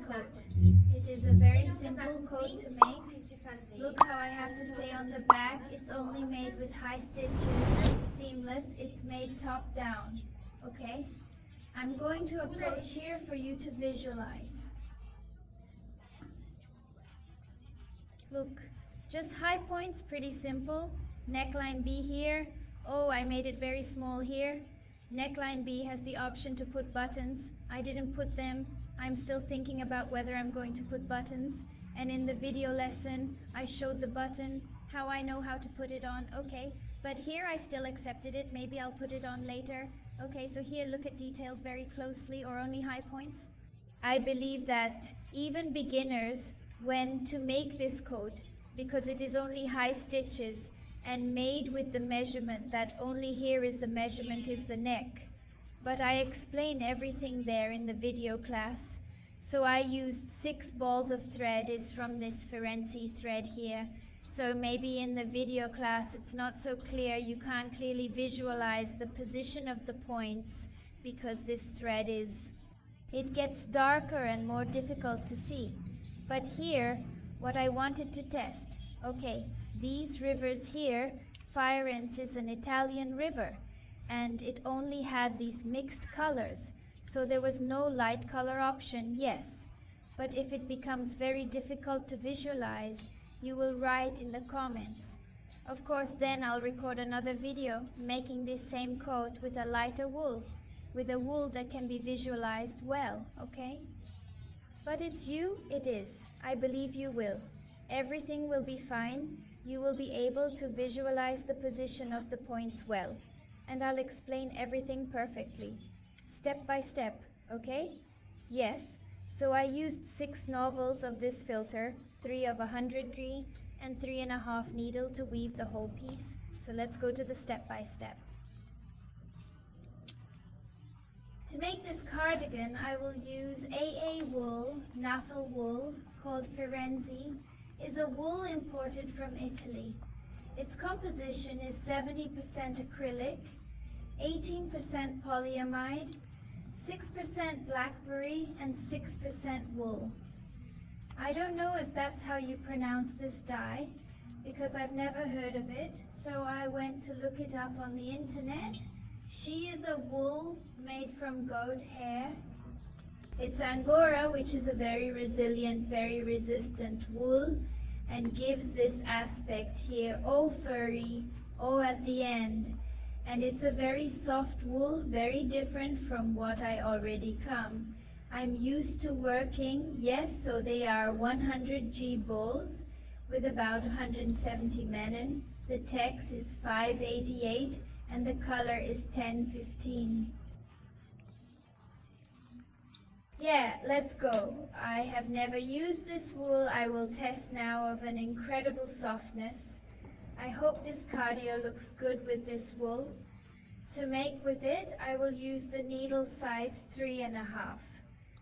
coat. It is a very simple coat to make. Look how I have to stay on the back. It's only made with high stitches. It's seamless. It's made top down. Okay? I'm going to approach here for you to visualize. Look, just high points, pretty simple. Neckline B here. Oh, I made it very small here. Neckline B has the option to put buttons. I didn't put them. I'm still thinking about whether I'm going to put buttons. And in the video lesson, I showed the button, how I know how to put it on. Okay, but here I still accepted it. Maybe I'll put it on later. Okay, so here look at details very closely, or only high points. I believe that even beginners, when to make this coat, because it is only high stitches and made with the measurement that only here is the measurement is the neck. But I explain everything there in the video class. So I used 6 balls of thread is from this Ferenczi thread here. So maybe in the video class it's not so clear, you can't clearly visualize the position of the points because this thread it gets darker and more difficult to see. But here, what I wanted to test, okay, these rivers here, Firenze is an Italian river, and it only had these mixed colors. So there was no light color option, yes. But if it becomes very difficult to visualize, you will write in the comments. Of course, then I'll record another video making this same coat with a lighter wool, with a wool that can be visualized well, okay? But it's you, it is. I believe you will. Everything will be fine. You will be able to visualize the position of the points well. And I'll explain everything perfectly, step by step, okay? Yes, so I used 6 novels of this filter, 3 of 100 green and 3.5 needle to weave the whole piece. So let's go to the step by step. To make this cardigan, I will use AA wool, Naffel wool, called Ferenczi. Is a wool imported from Italy. Its composition is 70% acrylic, 18% polyamide, 6% blackberry, and 6% wool. I don't know if that's how you pronounce this dye, because I've never heard of it, so I went to look it up on the internet. She is a wool made from goat hair. It's Angora, which is a very resilient, very resistant wool, and gives this aspect here, oh furry, oh at the end. And it's a very soft wool, very different from what I already come. I'm used to working, yes, so they are 100G balls with about 170 menon. The text is 588 and the color is 1015. Yeah, let's go. I have never used this wool. I will test now of an incredible softness. I hope this cardio looks good with this wool. To make with it, I will use the needle size 3.5.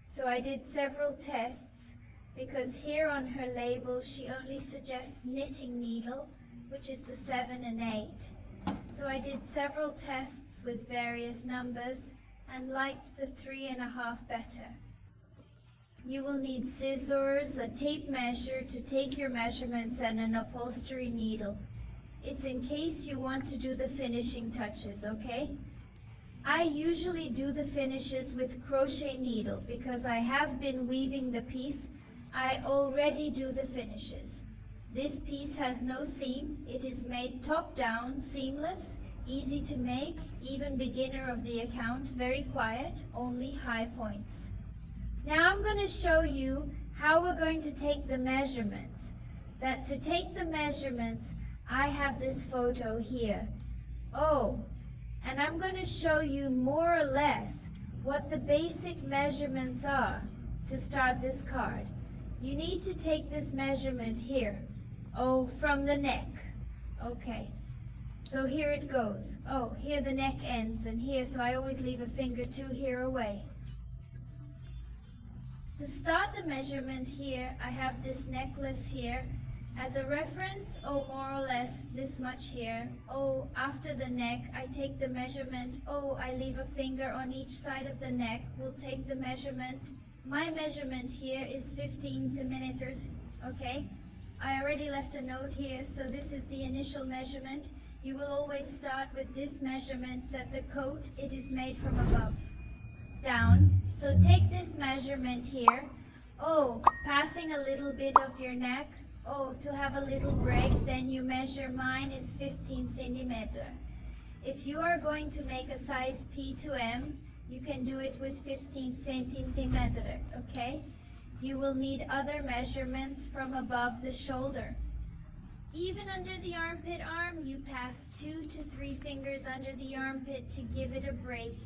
So I did several tests because here on her label she only suggests knitting needle, which is the 7 and 8. So I did several tests with various numbers and liked the 3.5 better. You will need scissors, a tape measure to take your measurements, and an upholstery needle. It's in case you want to do the finishing touches, okay? I usually do the finishes with crochet needle because I have been weaving the piece. I already do the finishes. This piece has no seam. It is made top down, seamless, easy to make, even beginner of the account, very quiet, only high points. Now I'm going to show you how we're going to take the measurements. That to take the measurements, I have this photo here. Oh, and I'm going to show you more or less what the basic measurements are to start this card. You need to take this measurement here. Oh, from the neck. Okay, so here it goes. Oh, here the neck ends and here, so I always leave a finger 2 here away. To start the measurement here, I have this necklace here. As a reference, oh, more or less this much here. Oh, after the neck, I take the measurement. Oh, I leave a finger on each side of the neck. We'll take the measurement. My measurement here is 15 centimeters, okay? I already left a note here, so this is the initial measurement. You will always start with this measurement that the coat, it is made from above down. So take this measurement here. Oh, passing a little bit of your neck. Oh, to have a little break, then you measure, mine is 15 centimeter. If you are going to make a size P to M, you can do it with 15 centimeter, okay? You will need other measurements from above the shoulder. Even under the armpit arm, you pass 2 to 3 fingers under the armpit to give it a break.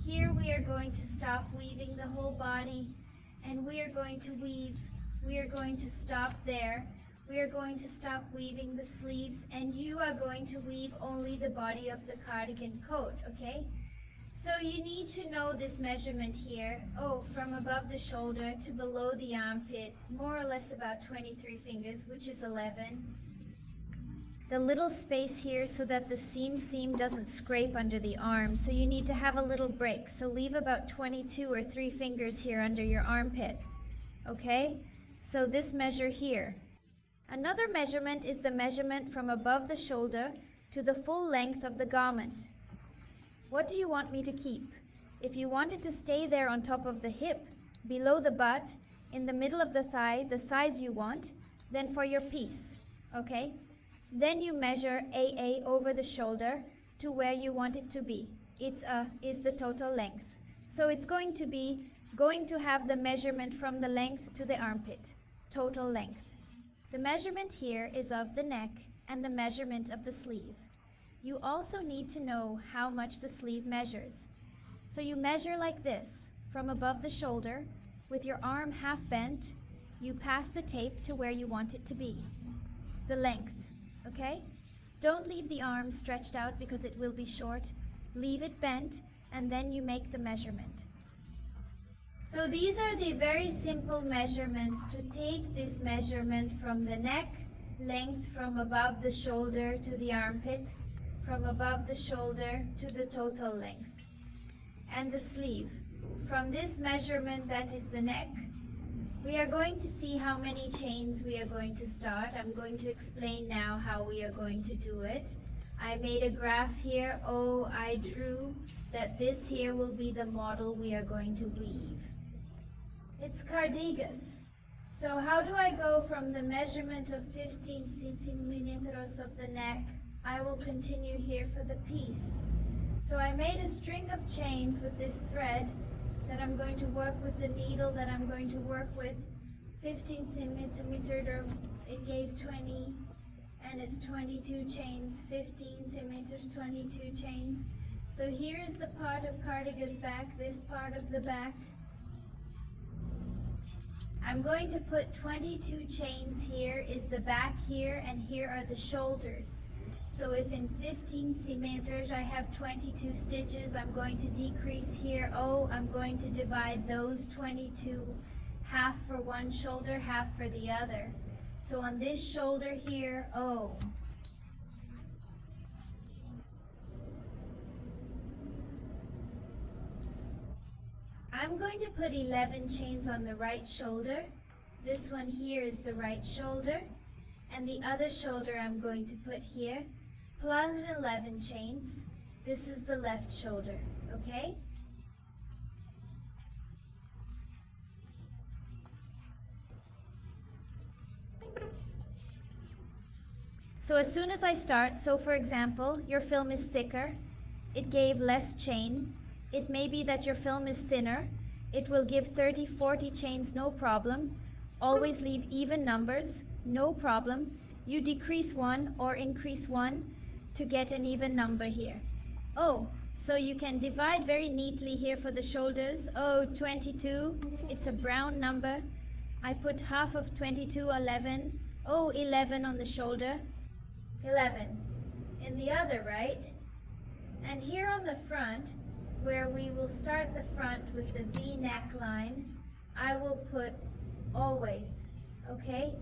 Here we are going to stop weaving the whole body, and we are going to weave. We are going to stop there. We are going to stop weaving the sleeves, and you are going to weave only the body of the cardigan coat, okay? So you need to know this measurement here. Oh, from above the shoulder to below the armpit, more or less about 23 fingers, which is 11. The little space here so that the seam doesn't scrape under the arm, so you need to have a little break. So leave about 22 or 3 fingers here under your armpit, okay? So this measure here. Another measurement is the measurement from above the shoulder to the full length of the garment. What do you want me to keep? If you want it to stay there on top of the hip, below the butt, in the middle of the thigh, the size you want, then for your piece, okay? Then you measure AA over the shoulder to where you want it to be. Is the total length. So it's going to have the measurement from the length to the armpit, total length. The measurement here is of the neck and the measurement of the sleeve. You also need to know how much the sleeve measures. So you measure like this, from above the shoulder, with your arm half bent, you pass the tape to where you want it to be. The length, okay? Don't leave the arm stretched out because it will be short. Leave it bent, and then you make the measurement. So these are the very simple measurements to take this measurement from the neck, length from above the shoulder to the armpit, from above the shoulder to the total length. And the sleeve. From this measurement, that is the neck, we are going to see how many chains we are going to start. I'm going to explain now how we are going to do it. I made a graph here. Oh, I drew that this here will be the model we are going to weave. It's cardigans. So how do I go from the measurement of 15 centimeters of the neck? I will continue here for the piece. So I made a string of chains with this thread that I'm going to work with, the needle that I'm going to work with. 15 centimeters, it gave 20, and it's 22 chains. 15 centimeters, 22 chains. So here's the part of cardigan's back, this part of the back. I'm going to put 22 chains here, is the back here, and here are the shoulders. So if in 15 centimeters I have 22 stitches, I'm going to decrease here. Oh, I'm going to divide those 22, half for one shoulder, half for the other. So on this shoulder here, oh, I'm going to put 11 chains on the right shoulder. This one here is the right shoulder, and the other shoulder I'm going to put here, plus 11 chains. This is the left shoulder, okay? So as soon as I start, so for example, your film is thicker, it gave less chain. It may be that your film is thinner. It will give 30, 40 chains, no problem. Always leave even numbers, no problem. You decrease one or increase one to get an even number here. Oh, so you can divide very neatly here for the shoulders. Oh, 22, it's a brown number. I put half of 22, 11. Oh, 11 on the shoulder. 11 in the other, right? And here on the front, where we will start the front with the V neckline, I will put always, okay?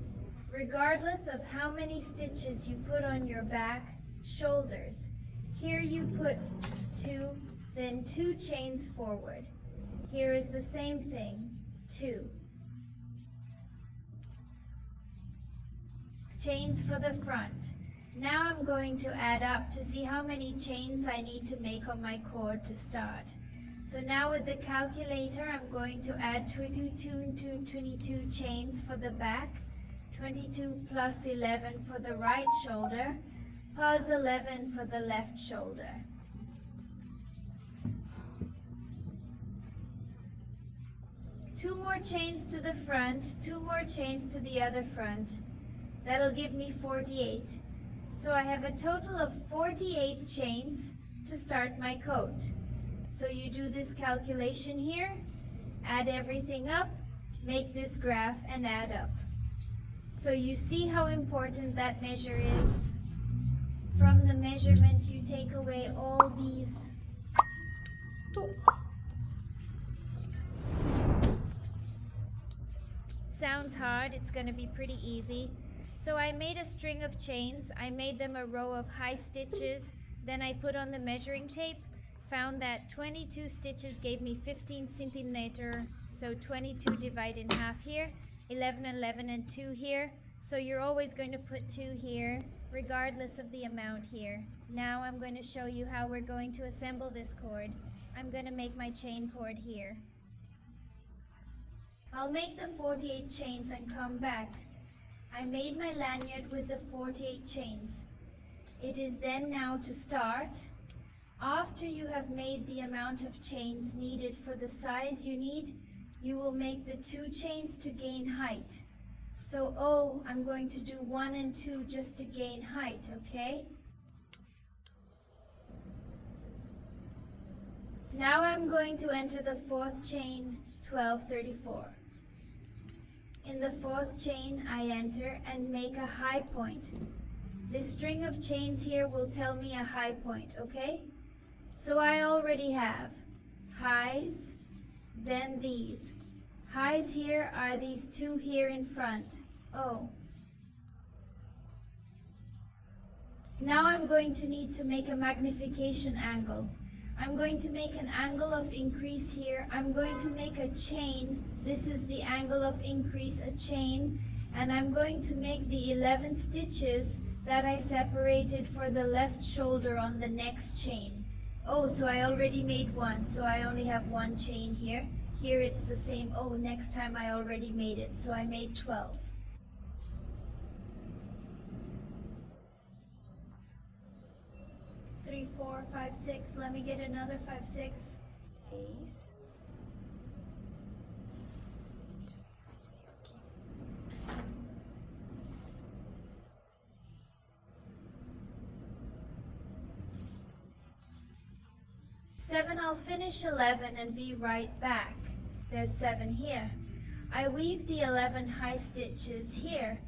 Regardless of how many stitches you put on your back shoulders. Here you put 2, then 2 chains forward. Here is the same thing. 2. Chains for the front. Now I'm going to add up to see how many chains I need to make on my cord to start. So now with the calculator, I'm going to add 22 chains for the back, 22 plus 11 for the right shoulder, plus 11 for the left shoulder. Two more chains to the front, 2 more chains to the other front. That'll give me 48. So I have a total of 48 chains to start my coat. So you do this calculation here, add everything up, make this graph and add up. So you see how important that measure is. From the measurement you take away all these. Sounds hard, it's going to be pretty easy. So I made a string of chains, I made them a row of high stitches, then I put on the measuring tape, found that 22 stitches gave me 15 centimeter, so 22 divide in half here, 11, 11 and 2 here, so you're always going to put 2 here, regardless of the amount here. Now I'm going to show you how we're going to assemble this cord. I'm going to make my chain cord here. I'll make the 48 chains and come back. I made my lanyard with the 48 chains. It is then now to start. After you have made the amount of chains needed for the size you need, you will make the 2 chains to gain height. So I'm going to do 1 and 2 just to gain height, okay? Now I'm going to enter the 4th chain, 12, 34. In the 4th chain, I enter and make a high point. This string of chains here will tell me a high point, okay? So I already have highs, then these. Highs here are these 2 here in front. Now I'm going to need to make a magnification angle. I'm going to make an angle of increase here. I'm going to make a chain. This is the angle of increase, a chain. And I'm going to make the 11 stitches that I separated for the left shoulder on the next chain. So I already made 1, so I only have 1 chain here. Here it's the same. Next time I already made it, so I made 12. Three, 4, 5, 6. Let me get another 5, 6. Ace. Seven, I'll finish 11 and be right back. There's 7 here. I weave the 11 high stitches here.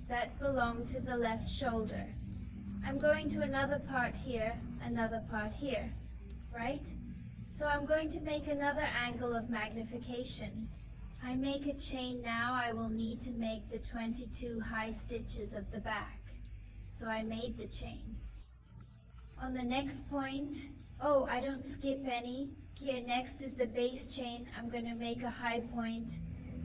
That belong to the left shoulder. I'm going to another part here, right? So I'm going to make another angle of magnification. I make a chain now. I will need to make the 22 high stitches of the back. So I made the chain. On the next point, I don't skip any. Here next is the base chain. I'm going to make a high point,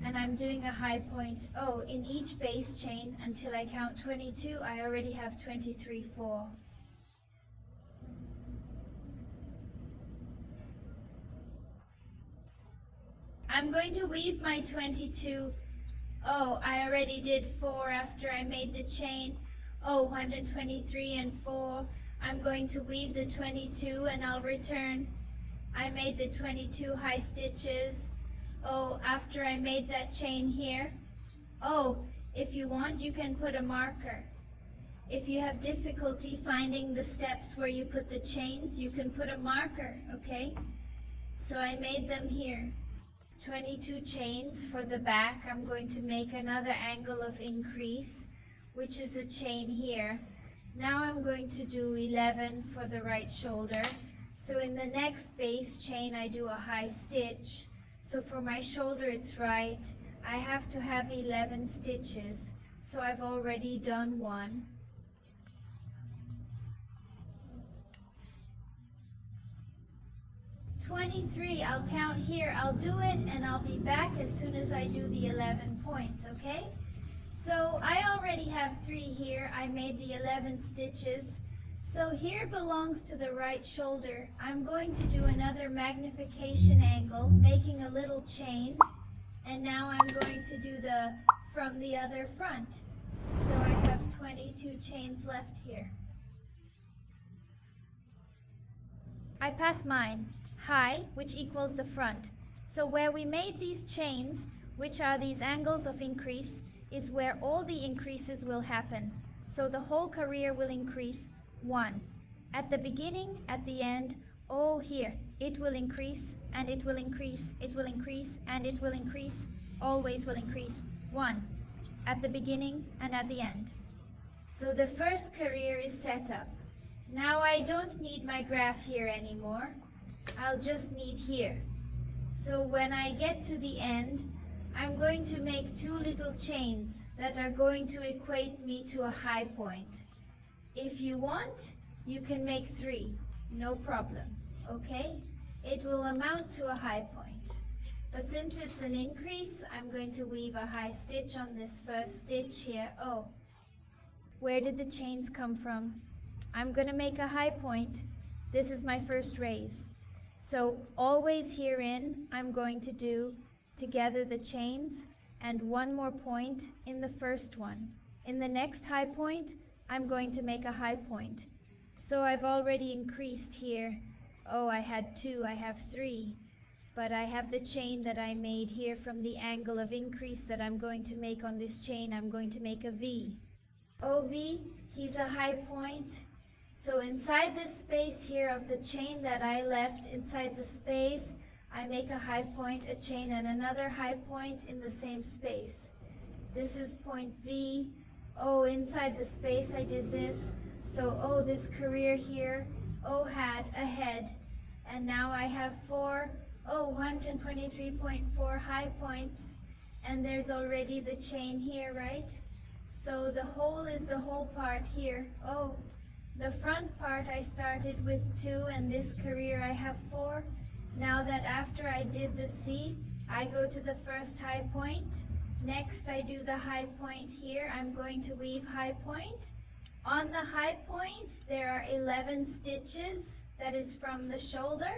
and I'm doing a high point, in each base chain until I count 22. I already have 23, 4. I'm going to weave my 22. I already did 4 after I made the chain. 123 and 4. I'm going to weave the 22 and I'll return. I made the 22 high stitches. After I made that chain here. If you want, you can put a marker. If you have difficulty finding the steps where you put the chains, you can put a marker, okay? So I made them here. 22 chains for the back. I'm going to make another angle of increase, which is a chain here. Now I'm going to do 11 for the right shoulder. So in the next base chain, I do a high stitch. So for my shoulder, it's right. I have to have 11 stitches. So I've already done 1. 23. I'll count here. I'll do it and I'll be back as soon as I do the 11 points, okay? So I already have 3 here. I made the 11 stitches. So here belongs to the right shoulder. I'm going to do another magnification angle, making a little chain. And now I'm going to do the from the other front. So I have 22 chains left here. I pass mine, high, which equals the front. So where we made these chains, which are these angles of increase, is where all the increases will happen. So the whole career will increase 1. At the beginning, at the end, oh here, it will increase, and it will increase, it will increase, and it will increase, always will increase 1. At the beginning and at the end. So the first career is set up. Now I don't need my graph here anymore. I'll just need here. So when I get to the end, I'm going to make 2 little chains that are going to equate me to a high point. If you want, you can make 3, no problem, okay? It will amount to a high point. But since it's an increase, I'm going to weave a high stitch on this first stitch here. Oh, where did the chains come from? I'm going to make a high point. This is my first raise. So always herein, I'm going to do together the chains and 1 more point in the first one. In the next high point, I'm going to make a high point. So I've already increased here. Oh, I had 2, I have 3. But I have the chain that I made here from the angle of increase that I'm going to make on this chain. I'm going to make a V. Oh, V, he's a high point. So inside this space here of the chain that I left, inside the space, I make a high point, a chain, and another high point in the same space. This is point V. Oh, inside the space I did this. So, oh, this career here, oh, had a head. And now I have 123.4 high points. And there's already the chain here, right? So the whole is the whole part here. Oh, the front part I started with 2, and this career I have 4. Now that after I did the C, I go to the first high point. Next I do the high point here. I'm going to weave high point. On the high point there are 11 stitches. That is from the shoulder.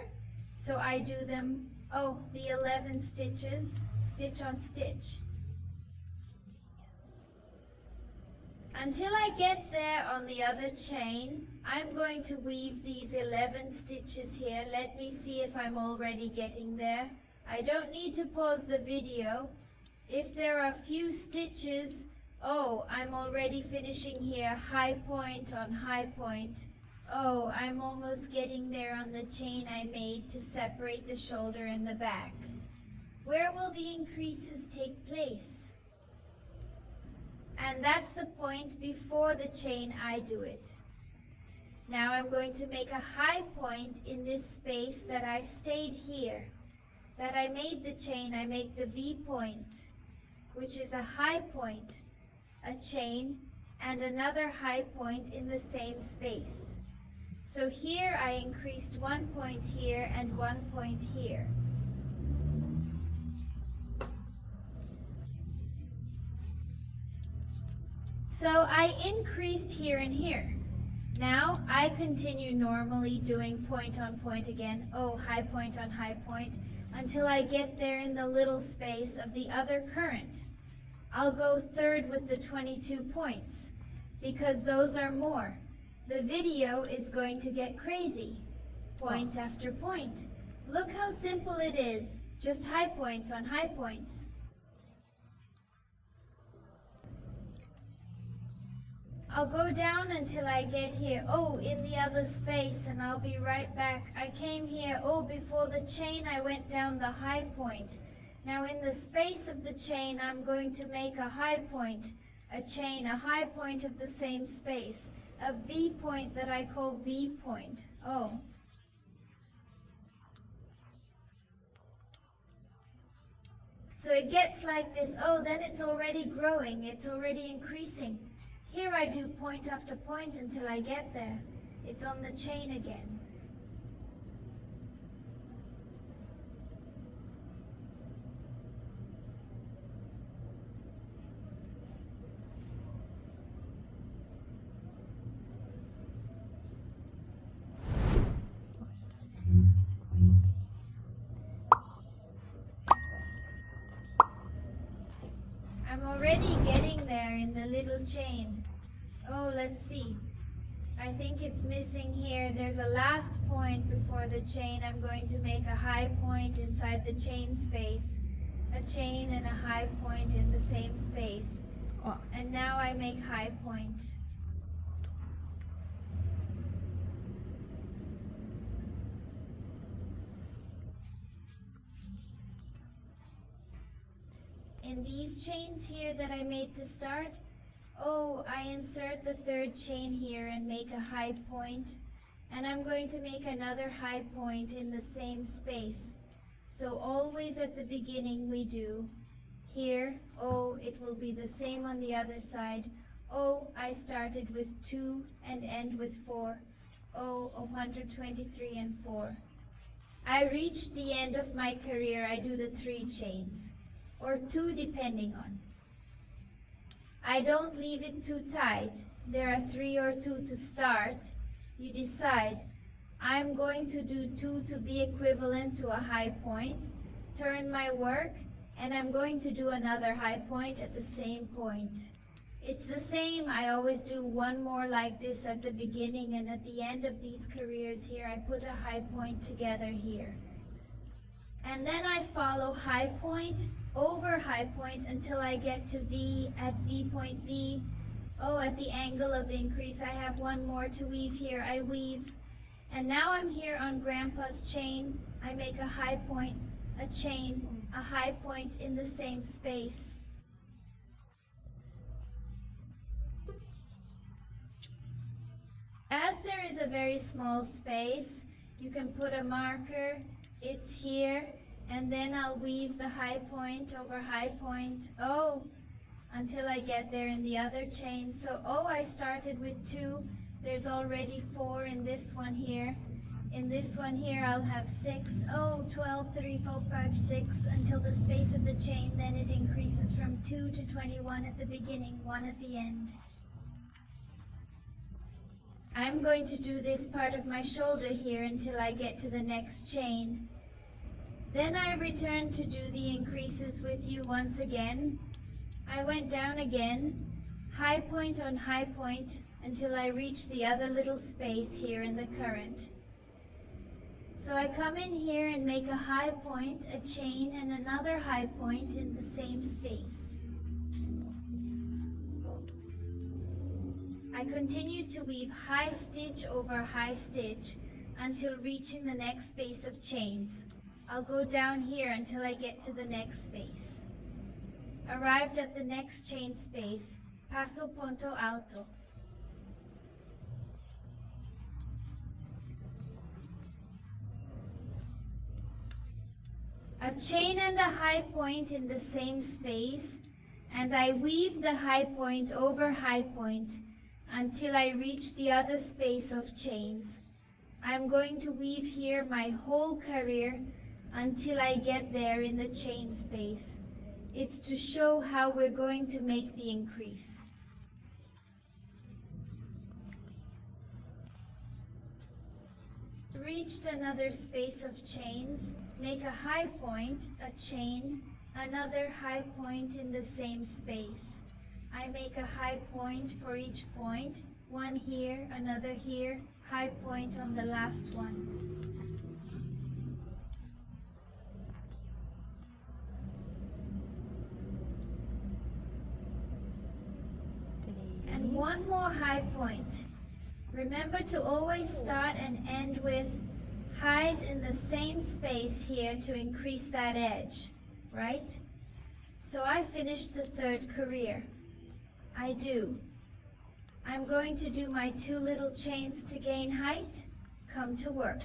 So I do them, oh, the 11 stitches, stitch on stitch. Until I get there on the other chain, I'm going to weave these 11 stitches here. Let me see if I'm already getting there. I don't need to pause the video. If there are few stitches, oh, I'm already finishing here, high point on high point. Oh, I'm almost getting there on the chain I made to separate the shoulder and the back. Where will the increases take place? And that's the point before the chain I do it. Now I'm going to make a high point in this space that I stayed here. That I made the chain, I make the V point, which is a high point, a chain, and another high point in the same space. So here I increased 1 point here and 1 point here. So I increased here and here. Now I continue normally doing point on point again, oh, high point on high point, until I get there in the little space of the other current. I'll go third with the 22 points, because those are more. The video is going to get crazy. Point after point. Look how simple it is, just high points on high points. I'll go down until I get here, oh, in the other space, and I'll be right back. I came here, oh, before the chain I went down the high point. Now in the space of the chain I'm going to make a high point, a chain, a high point of the same space, a V point that I call V point, oh. So it gets like this, oh, then it's already growing, it's already increasing. Here I do point after point until I get there. It's on the chain again. there in the little chain? Oh, let's see. I think it's missing here. There's a last point before the chain. I'm going to make a high point inside the chain space. A chain and a high point in the same space. And now I make high point. In these chains here that I made to start, oh, I insert the third chain here and make a high point, and I'm going to make another high point in the same space. So always at the beginning we do here, oh, it will be the same on the other side. Oh, I started with 2 and end with 4. Oh, 123 and 4. I reach the end of my career, I do the 3 chains, or 2 depending on. I don't leave it too tight. There are 3 or 2 to start. You decide, I'm going to do 2 to be equivalent to a high point, turn my work, and I'm going to do another high point at the same point. It's the same, I always do 1 more like this at the beginning, and at the end of these careers here, I put a high point together here. And then I follow high point over high point until I get to V at V point V. Oh, at the angle of increase, I have 1 more to weave here. I weave. And now I'm here on Grandpa's chain. I make a high point, a chain, a high point in the same space. As there is a very small space, you can put a marker. It's here. And then I'll weave the high point over high point, oh, until I get there in the other chain. So, oh, I started with 2. There's already 4 in this one here. In this one here, I'll have 6. Oh, 12, 3, 4, 5, 6, until the space of the chain. Then it increases from 2 to 21 at the beginning, 1 at the end. I'm going to do this part of my shoulder here until I get to the next chain. Then I returned to do the increases with you once again. I went down again, high point on high point, until I reached the other little space here in the current. So I come in here and make a high point, a chain, and another high point in the same space. I continue to weave high stitch over high stitch until reaching the next space of chains. I'll go down here until I get to the next space. Arrived at the next chain space, passo punto alto. A chain and a high point in the same space, and I weave the high point over high point until I reach the other space of chains. I'm going to weave here my whole career until I get there in the chain space. It's to show how we're going to make the increase. Reached another space of chains, make a high point, a chain, another high point in the same space. I make a high point for each point, 1 here, another here, high point on the last one. And 1 more high point. Remember to always start and end with highs in the same space here to increase that edge, right? So I finished the 3rd career. I do. I'm going to do my 2 little chains to gain height. Come to work.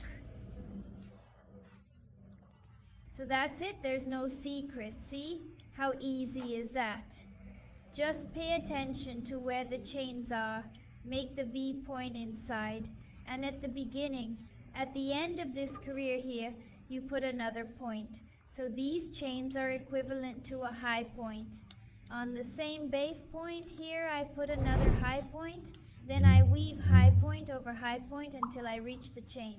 So that's it. There's no secret. See? How easy is that? Just pay attention to where the chains are. Make the V point inside. And at the beginning, at the end of this career here, you put another point. So these chains are equivalent to a high point. On the same base point here, I put another high point. Then I weave high point over high point until I reach the chains.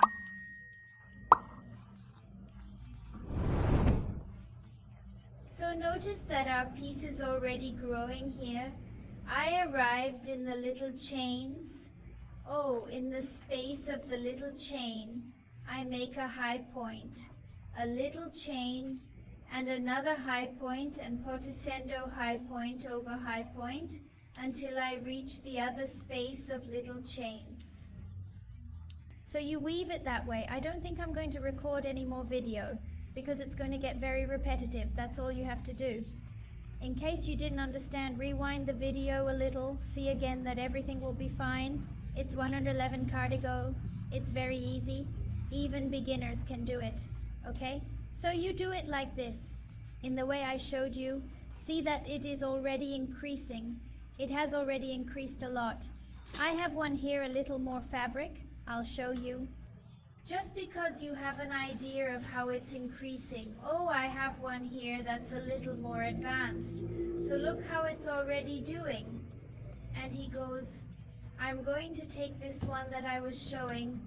So notice that our piece is already growing here. I arrived in the little chains. Oh, in the space of the little chain, I make a high point, a little chain, and another high point, and potoscendo high point over high point, until I reach the other space of little chains. So you weave it that way. I don't think I'm going to record any more video, because it's going to get very repetitive. That's all you have to do. In case you didn't understand, rewind the video a little, see again that everything will be fine. It's 111 cardigo. It's very easy. Even beginners can do it, okay? So you do it like this, in the way I showed you. See that it is already increasing. It has already increased a lot. I have one here, a little more fabric. I'll show you. Just because you have an idea of how it's increasing. Oh, I have one here that's a little more advanced. So look how it's already doing. And he goes, I'm going to take this one that I was showing.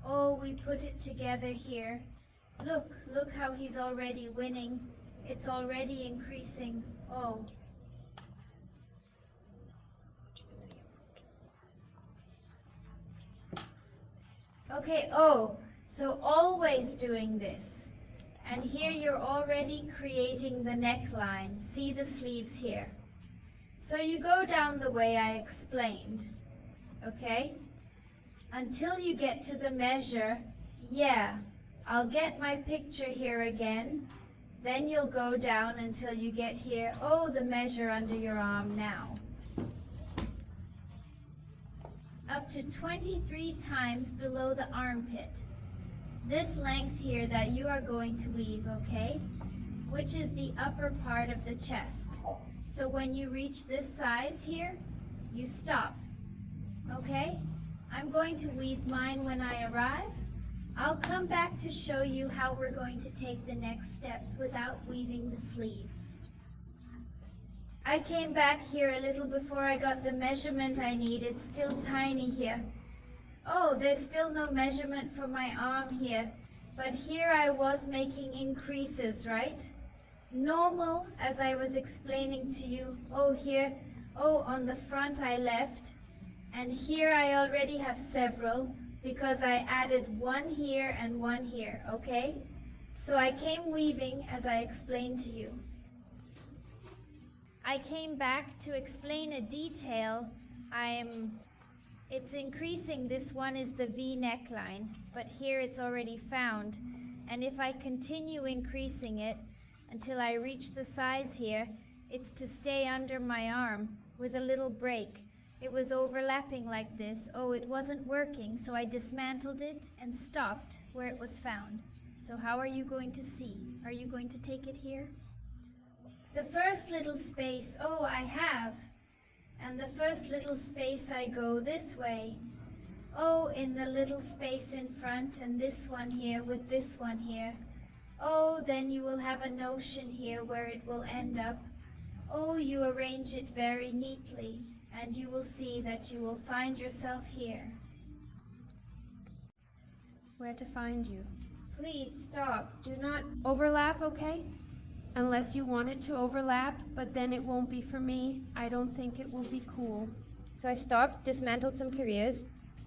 Oh, we put it together here. Look how he's already winning. It's already increasing. Oh. Okay, oh, so always doing this. And here you're already creating the neckline. See the sleeves here. So you go down the way I explained, okay? Until you get to the measure. Yeah, I'll get my picture here again. Then you'll go down until you get here. Oh, the measure under your arm now. Up to 23 times below the armpit. This length here that you are going to weave, okay? Which is the upper part of the chest. So when you reach this size here, you stop, okay? I'm going to weave mine when I arrive. I'll come back to show you how we're going to take the next steps without weaving the sleeves. I came back here a little before I got the measurement I need. It's still tiny here. Oh, there's still no measurement for my arm here. But here I was making increases, right? Normal, as I was explaining to you. Oh, here. Oh, on the front I left. And here I already have several, because I added one here and one here, okay? So I came weaving as I explained to you. I came back to explain a detail. It's increasing. This one is the V neckline, but here it's already found. And if I continue increasing it until I reach the size here, it's to stay under my arm with a little break. It was overlapping like this. Oh, it wasn't working, so I dismantled it and stopped where it was found. So how are you going to see? Are you going to take it here? The first little space, oh, I have. And the first little space I go this way. Oh, in the little space in front, and this one here with this one here. Oh, then you will have a notion here where it will end up. Oh, you arrange it very neatly, and you will see that you will find yourself here. Where to find you? Please stop. Do not overlap, okay? Unless you want it to overlap, but then it won't be for me. I don't think it will be cool. So I stopped, dismantled some careers,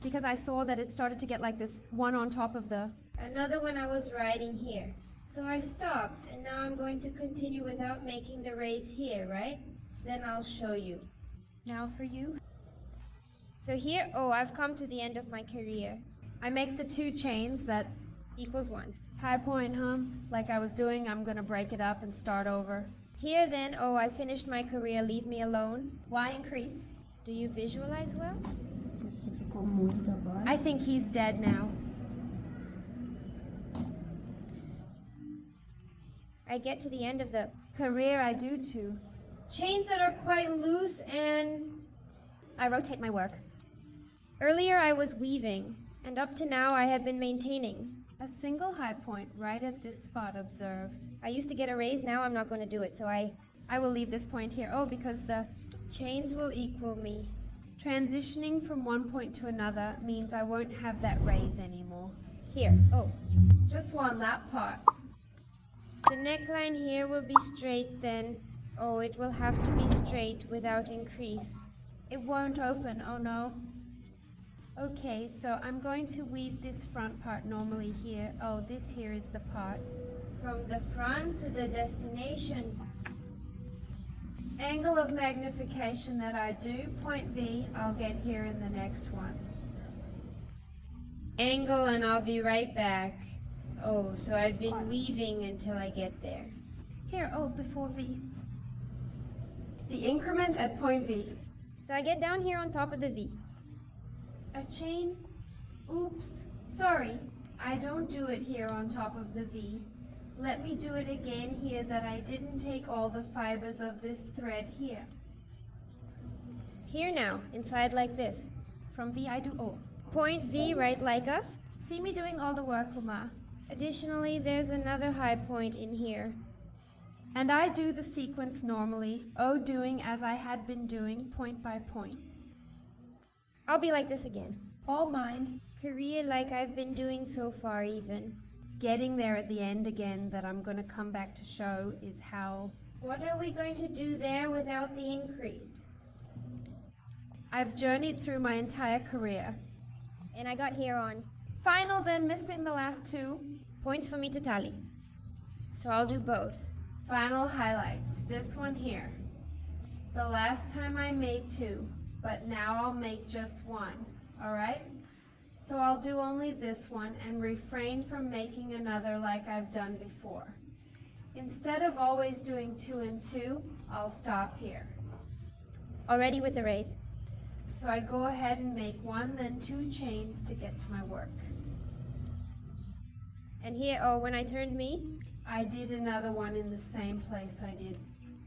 because I saw that it started to get like this one on top of the another one I was riding here. So I stopped, and now I'm going to continue without making the raise here, right? Then I'll show you. Now for you. So here, oh, I've come to the end of my career. I make the 2 chains that equals 1. High point, huh? Like I was doing, I'm gonna break it up and start over. Here then, oh, I finished my career, leave me alone. Why increase? Do you visualize well? I think he's dead now. I get to the end of the career, I do too. Chains that are quite loose, and I rotate my work. Earlier I was weaving, and up to now I have been maintaining a single high point right at this spot, observe. I used to get a raise, now I'm not going to do it, so I will leave this point here. Oh, because the chains will equal me. Transitioning from one point to another means I won't have that raise anymore. Here, oh, just want that part. The neckline here will be straight then. Oh, it will have to be straight without increase. It won't open, oh no. Okay, so I'm going to weave this front part normally here. Oh, this here is the part. From the front to the destination. Angle of magnification that I do, point V, I'll get here in the next one. Angle and I'll be right back. Oh, so I've been weaving until I get there. Here, oh, before V. The increment at point V. So I get down here on top of the V. A chain? Oops, sorry. I don't do it here on top of the V. Let me do it again here that I didn't take all the fibers of this thread here. Here now, inside like this. From V I do O. Point V right like us. See me doing all the work, Uma. Additionally, there's another high point in here. And I do the sequence normally, O doing as I had been doing, point by point. I'll be like this again. All mine. Korea like I've been doing so far even. Getting there at the end again that I'm going to come back to show is how... What are we going to do there without the increase? I've journeyed through my entire career. And I got here on. Final then, missing the last two. Points for me to tally. So I'll do both. Final highlights. This one here. The last time I made two, but now I'll make just one. Alright? So I'll do only this one and refrain from making another like I've done before. Instead of always doing 2 and 2, I'll stop here. Already with the raise. So I go ahead and make 1, then 2 chains to get to my work. And here, oh, when I turned me, I did another one in the same place I did.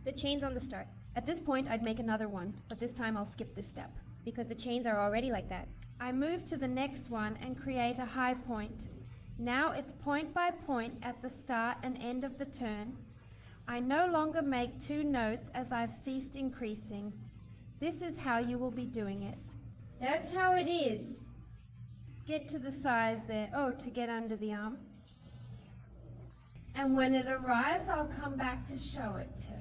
The chains on the start. At this point, I'd make another one, but this time I'll skip this step. Because the chains are already like that. I move to the next one and create a high point. Now it's point by point at the start and end of the turn. I no longer make 2 notes as I've ceased increasing. This is how you will be doing it. That's how it is. Get to the size there. Oh, to get under the arm. And when it arrives, I'll come back to show it to.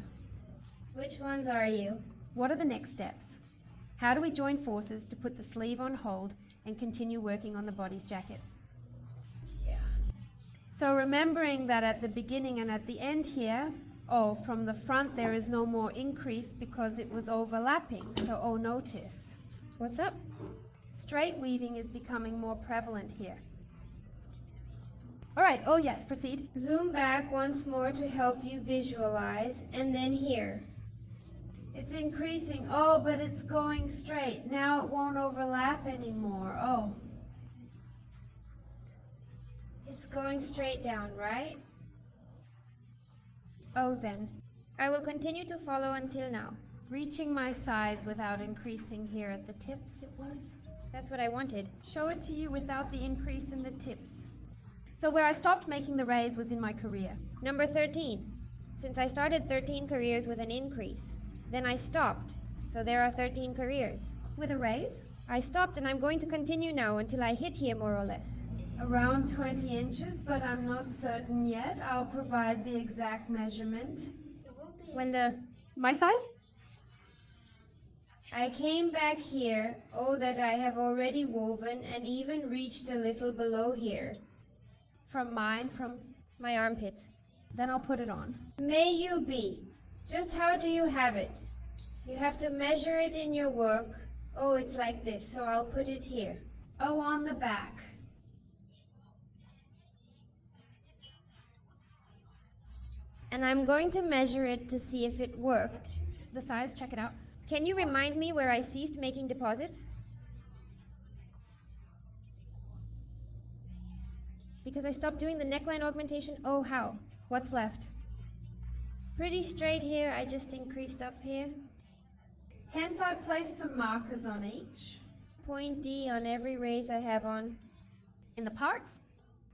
Which ones are you? What are the next steps? How do we join forces to put the sleeve on hold and continue working on the body's jacket? Yeah. So remembering that at the beginning and at the end here, oh, from the front there is no more increase because it was overlapping, so oh, notice. What's up? Straight weaving is becoming more prevalent here. All right, oh yes, proceed. Zoom back once more to help you visualize, and then here. It's increasing. Oh, but it's going straight. Now it won't overlap anymore. Oh. It's going straight down, right? Oh, then. I will continue to follow until now. Reaching my size without increasing here at the tips, it was. That's what I wanted. Show it to you without the increase in the tips. So where I stopped making the raise was in my career. Number 13. Since I started 13 careers with an increase. Then I stopped, so there are 13 careers. With a raise? I stopped and I'm going to continue now until I hit here more or less. Around 20 inches, but I'm not certain yet. I'll provide the exact measurement. When the... My size? I came back here, oh that I have already woven and even reached a little below here. From mine, from my armpits. Then I'll put it on. May you be. Just how do you have it? You have to measure it in your work. Oh, it's like this, so I'll put it here. Oh, on the back. And I'm going to measure it to see if it worked. The size, check it out. Can you remind me where I ceased making deposits? Because I stopped doing the neckline augmentation. Oh, how? What's left? Pretty straight here, I just increased up here. Hence I placed some markers on each. Point D on every raise I have on. In the parts?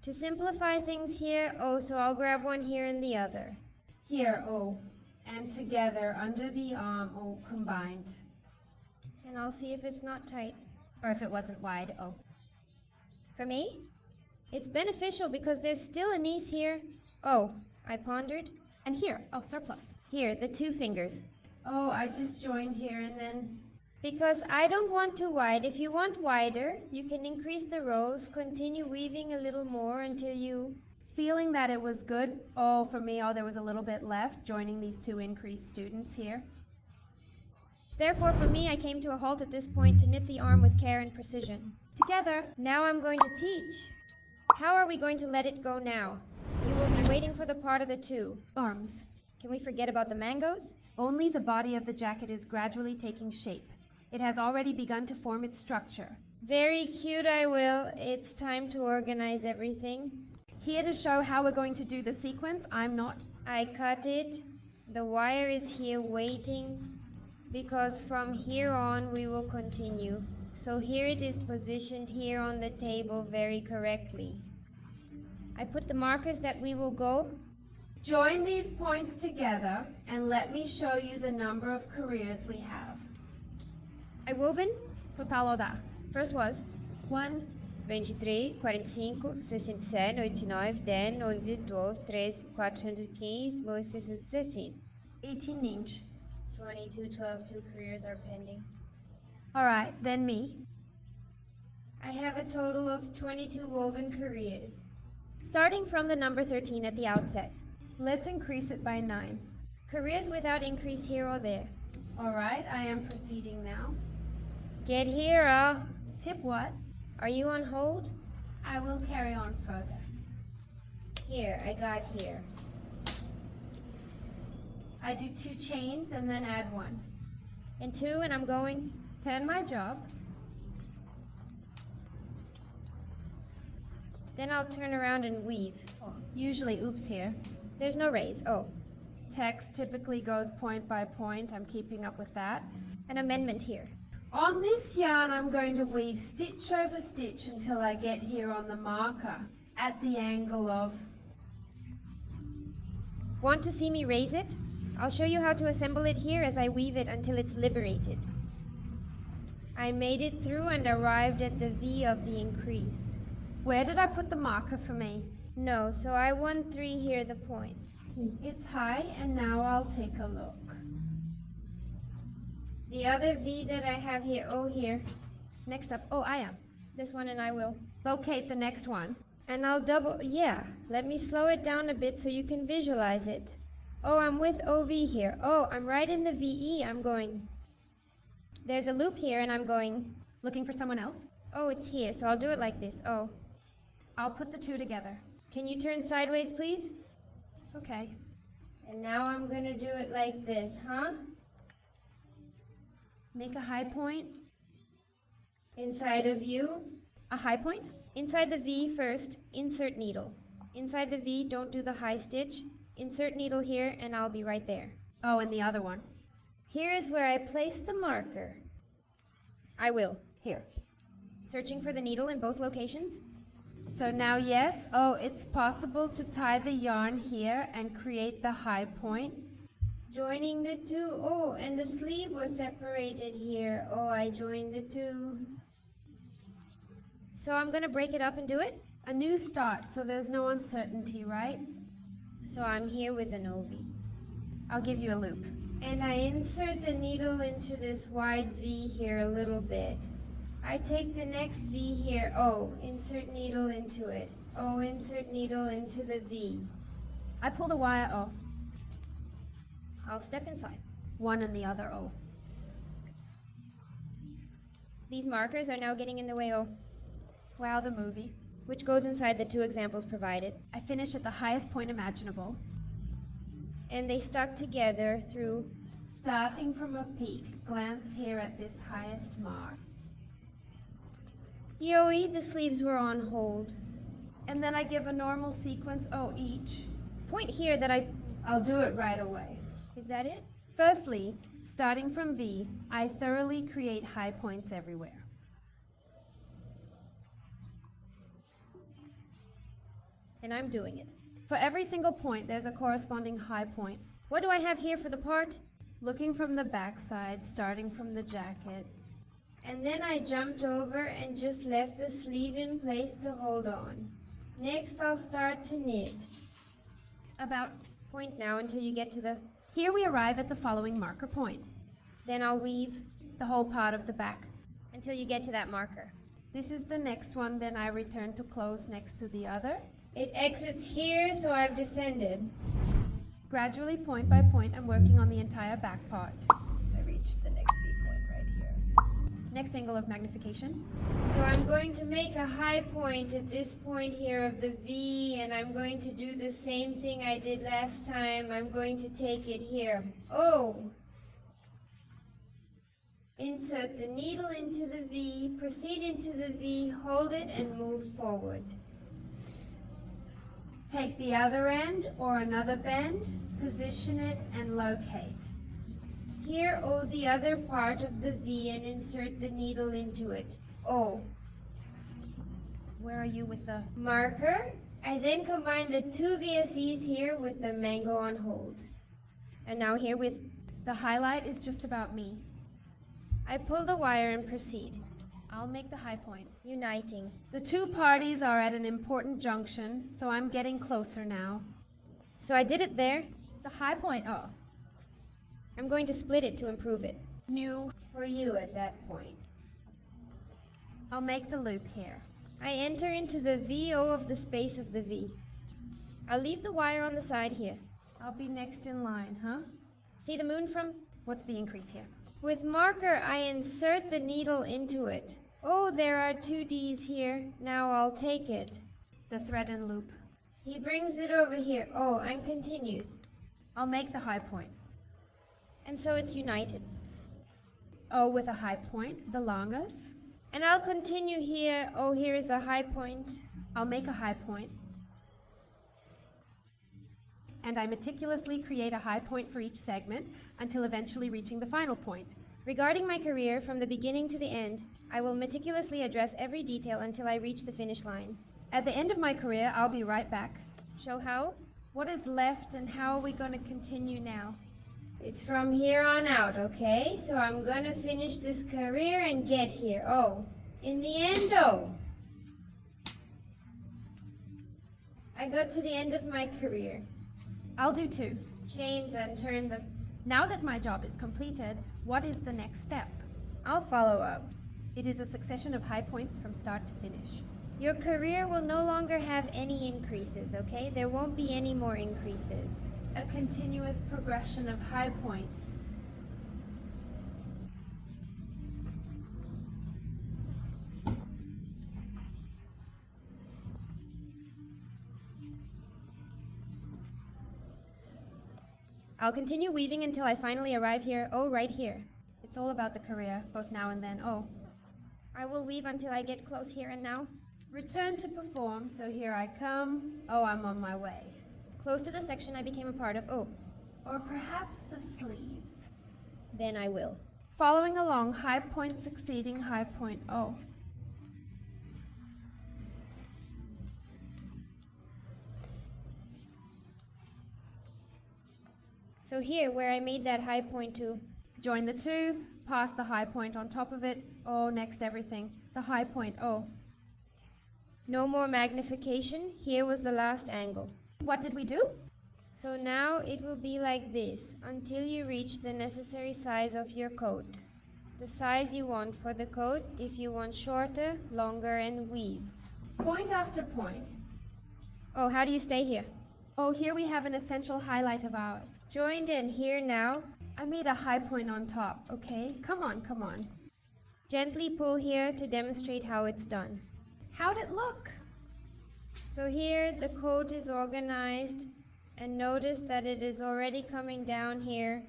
To simplify things here, oh, so I'll grab one here and the other. Here, oh, and together under the arm, oh, combined. And I'll see if it's not tight. Or if it wasn't wide, oh. For me? It's beneficial because there's still a niece here. Oh, I pondered. And here, oh, surplus. Here, the 2 fingers. Oh, I just joined here and then... Because I don't want too wide. If you want wider, you can increase the rows, continue weaving a little more until you... Feeling that it was good, for me, there was a little bit left, joining these two increased students here. Therefore, for me, I came to a halt at this point to knit the arm with care and precision. Together. Now I'm going to teach. How are we going to let it go now? You will be waiting for the part of the two. Arms. Can we forget about the mangoes? Only the body of the jacket is gradually taking shape. It has already begun to form its structure. Very cute, I will. It's time to organize everything. Here to show how we're going to do the sequence, I'm not. I cut it. The wire is here waiting because from here on we will continue. So here it is positioned here on the table very correctly. I put the markers that we will go. Join these points together and let me show you the number of careers we have. I woven. Total dá. First was 1, 23, 45, 67, 89, 10, 11, 12, 13, 415, 616. 18 inch. 22, 12, 2 careers are pending. Alright, then me. I have a total of 22 woven careers. Starting from the number 13 at the outset. Let's increase it by 9. Careers without increase here or there. Alright, I am proceeding now. Get here, Tip what? Are you on hold? I will carry on further. Here, I got here. I do 2 chains and then add 1. And 2, and I'm going. 10 my job. Then I'll turn around and weave. Usually, oops here. There's no raise. Oh, Text typically goes point by point. I'm keeping up with that. an amendment here. On this yarn, I'm going to weave stitch over stitch until I get here on the marker at the angle of... Want to see me raise it? I'll show you how to assemble it here as I weave it until it's liberated. I made it through and arrived at the V of the increase. Where did I put the marker for me? No, so I 1-3 here the point. It's high, and now I'll take a look. The other V that I have here, oh here. Next up, oh, I am. This one, and I will. Locate the next one. And I'll double, yeah. Let me slow it down a bit so you can visualize it. Oh, I'm with OV here. Oh, I'm right in the VE. I'm going. There's a loop here, and I'm going. Looking for someone else? Oh, it's here, so I'll do it like this. Oh. I'll put the two together. Can you turn sideways, please? Okay. And now I'm going to do it like this, huh? Make a high point. Inside of you. A high point? Inside the V first, insert needle. Inside the V, don't do the high stitch. Insert needle here, and I'll be right there. Oh, and the other one. Here is where I place the marker. I will. Here. Searching for the needle in both locations. So now, yes, oh, it's possible to tie the yarn here and create the high point. Joining the two. Oh, and the sleeve was separated here. Oh, I joined the two. So I'm going to break it up and do it. A new start, so there's no uncertainty, right? So I'm here with an OV. I'll give you a loop. And I insert the needle into this wide V here a little bit. I take the next V here. Oh, insert needle into it. Oh, insert needle into the V. I pull the wire, oh. I'll step inside. One and the other, oh. These markers are now getting in the way, oh. Wow, the movie. Which goes inside the two examples provided. I finish at the highest point imaginable. And they stuck together through. Starting from a peak, glance here at this highest mark. Yoey, the sleeves were on hold. And then I give a normal sequence, oh, each. Point here that I'll do it right away. Is that it? Firstly, starting from V, I thoroughly create high points everywhere. And I'm doing it. For every single point, there's a corresponding high point. What do I have here for the part? Looking from the back side, starting from the jacket. And then I jumped over and just left the sleeve in place to hold on. Next, I'll start to knit. About Point now until you get to the... here we arrive at the following marker point. Then I'll weave. the whole part of the back. until you get to that marker. This is the next one, then I return to close next to the other. It exits here, so I've descended. Gradually, point by point, I'm working on the entire back part. I reached the next V point right here. Next angle of magnification. So I'm going to make a high point at this point here of the V, and I'm going to do the same thing I did last time. I'm going to take it here. Oh! Insert the needle into the V, proceed into the V, hold it, and move forward. Take the other end or another bend, position it, and locate. Here, O the other part of the V and insert the needle into it. O. Where are you with the Marker. I then combine the two VSEs here with the mango on hold. And now here with the highlight is just about me. I pull the wire and proceed. I'll make the high point. Uniting. The two parties are at an important junction, so I'm getting closer now. So I did it there. The high point, oh. I'm going to split it to improve it. New. For you at that point. I'll make the loop here. I enter into the VO of the space of the V. I'll leave the wire on the side here. I'll be next in line, huh? See the moon from? What's the increase here? With marker, I insert the needle into it. Oh, there are two Ds here. Now I'll take it. The thread and loop. He brings it over here. Oh, and continues. I'll make the high point. And so it's united. Oh, with a high point, the longest. And I'll continue here. Oh, here is a high point. I'll make a high point. And I meticulously create a high point for each segment until eventually reaching the final point. Regarding my career, from the beginning to the end, I will meticulously address every detail until I reach the finish line. At the end of my career, I'll be right back. Show how? What is left and how are we going to continue now? It's from here on out, okay? So I'm going to finish this career and get here. Oh, in the end, oh. I got to the end of my career. I'll do two. Chains and turn the... Now that my job is completed, what is the next step? I'll follow up. It is a succession of high points from start to finish. Your career will no longer have any increases, okay? There won't be any more increases. A continuous progression of high points. I'll continue weaving until I finally arrive here. Oh, right here. It's all about the career, both now and then. Oh. I will weave until I get close here and now. Return to perform, so here I come. Oh, I'm on my way. Close to the section I became a part of. Oh. Or perhaps the sleeves. Then I will. Following along, high point succeeding high point. Oh. So here, where I made that high point to, join the two, pass the high point on top of it. Oh, next everything. The high point. Oh. No more magnification. Here was the last angle. What did we do? So now it will be like this until you reach the necessary size of your coat. The size you want for the coat. If you want shorter, longer, and weave. Point after point. Oh, how do you stay here? Oh, here we have an essential highlight of ours. Joined and here now. I made a high point on top, okay? Come on, come on. Gently pull here to demonstrate how it's done. How'd it look? So here the coat is organized, and notice that it is already coming down here.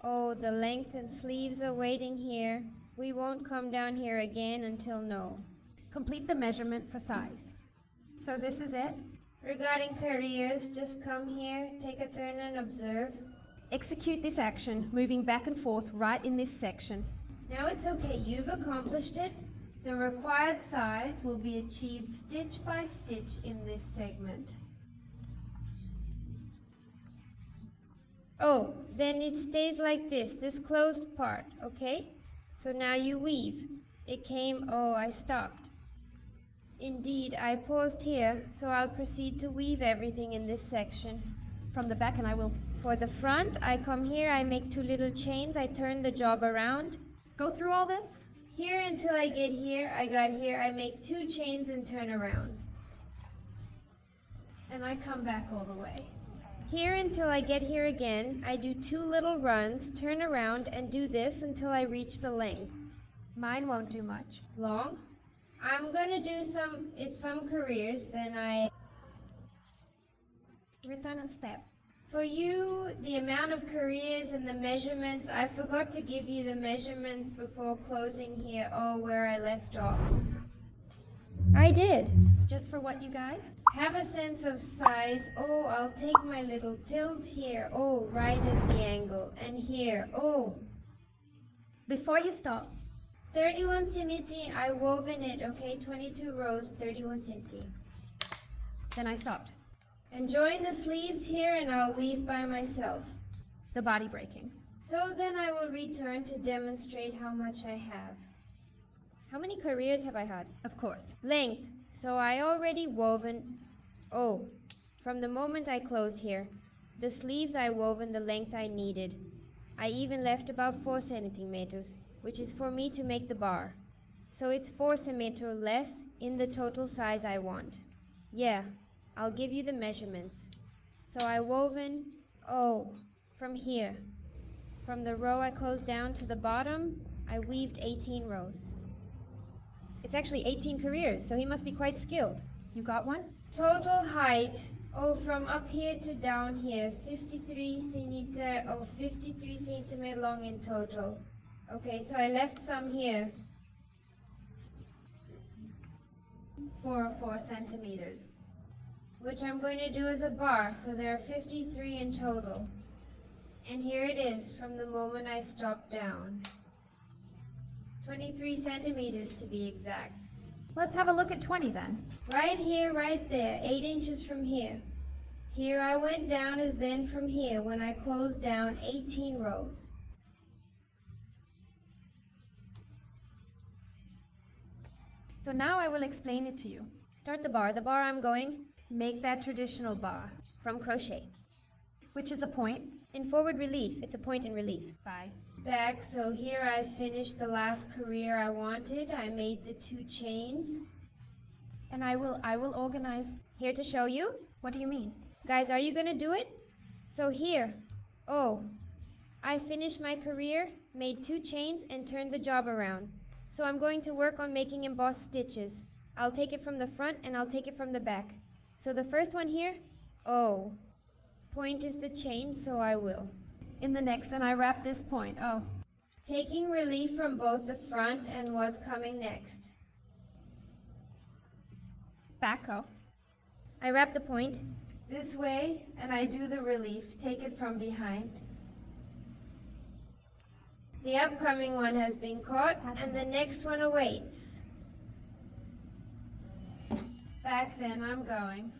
Oh, the length and sleeves are waiting here. We won't come down here again until no. Complete the measurement for size. So this is it. Regarding careers, just come here, take a turn and observe. Execute this action, moving back and forth right in this section. Now it's okay, you've accomplished it. The required size will be achieved stitch by stitch in this segment. Oh, then it stays like this closed part, okay? So now you weave. It came, oh, I stopped. Indeed, I paused here, so I'll proceed to weave everything in this section. From the back, and I will. For the front, I come here, I make two little chains, I turn the job around. go through all this? Here until I get here, I make 2 chains and turn around. And I come back all the way. Here until I get here again, I do 2 little runs, turn around, and do this until I reach the length. Mine won't do much. Long. I'm gonna do some careers, then I Return and step. For you, the amount of careers and the measurements, I forgot to give you the measurements before closing here, where I left off. I did. Just for what, you guys? Have a sense of size. I'll take my little tilt here. Right at the angle. And here. Before you stop, 31 cm, I woven it, okay? 22 rows, 31 cm. then I stopped. And join the sleeves here and I'll weave by myself. The body breaking. So then I will return to demonstrate how much I have. How many careers have I had? Of course. Length. So I already woven, from the moment I closed here. The sleeves I woven the length I needed. I even left about 4 centimeters, which is for me to make the bar. So it's 4 centimeters less in the total size I want. Yeah, I'll give you the measurements. So I woven, from here. From the row I closed down to the bottom, I weaved 18 rows. It's actually 18 careers, so he must be quite skilled. You got one? Total height, from up here to down here, 53 centimeter long in total. Okay, so I left some here for 4 centimeters, which I'm going to do as a bar, so there are 53 in total. And here it is from the moment I stopped down. 23 centimeters to be exact. Let's have a look at 20 then. Right here, right there, 8 inches from here. Here I went down as then from here when I closed down 18 rows. So now I will explain it to you. Start the bar I'm going. Make that traditional bar from crochet. Which is a point. In forward relief, it's a point in relief. Bye. Back, so here I finished the last career I wanted. I made the 2 chains. And I will organize. Here to show you. What do you mean? Guys, are you gonna do it? So here, I finished my career, made 2 chains, and turned the job around. So I'm going to work on making embossed stitches. I'll take it from the front and I'll take it from the back. So the first one here, point is the chain, so I will. In the next, and I wrap this point. Taking relief from both the front and what's coming next. Back. I wrap the point this way and I do the relief. Take it from behind. The upcoming one has been caught and the next one awaits. Back then I'm going.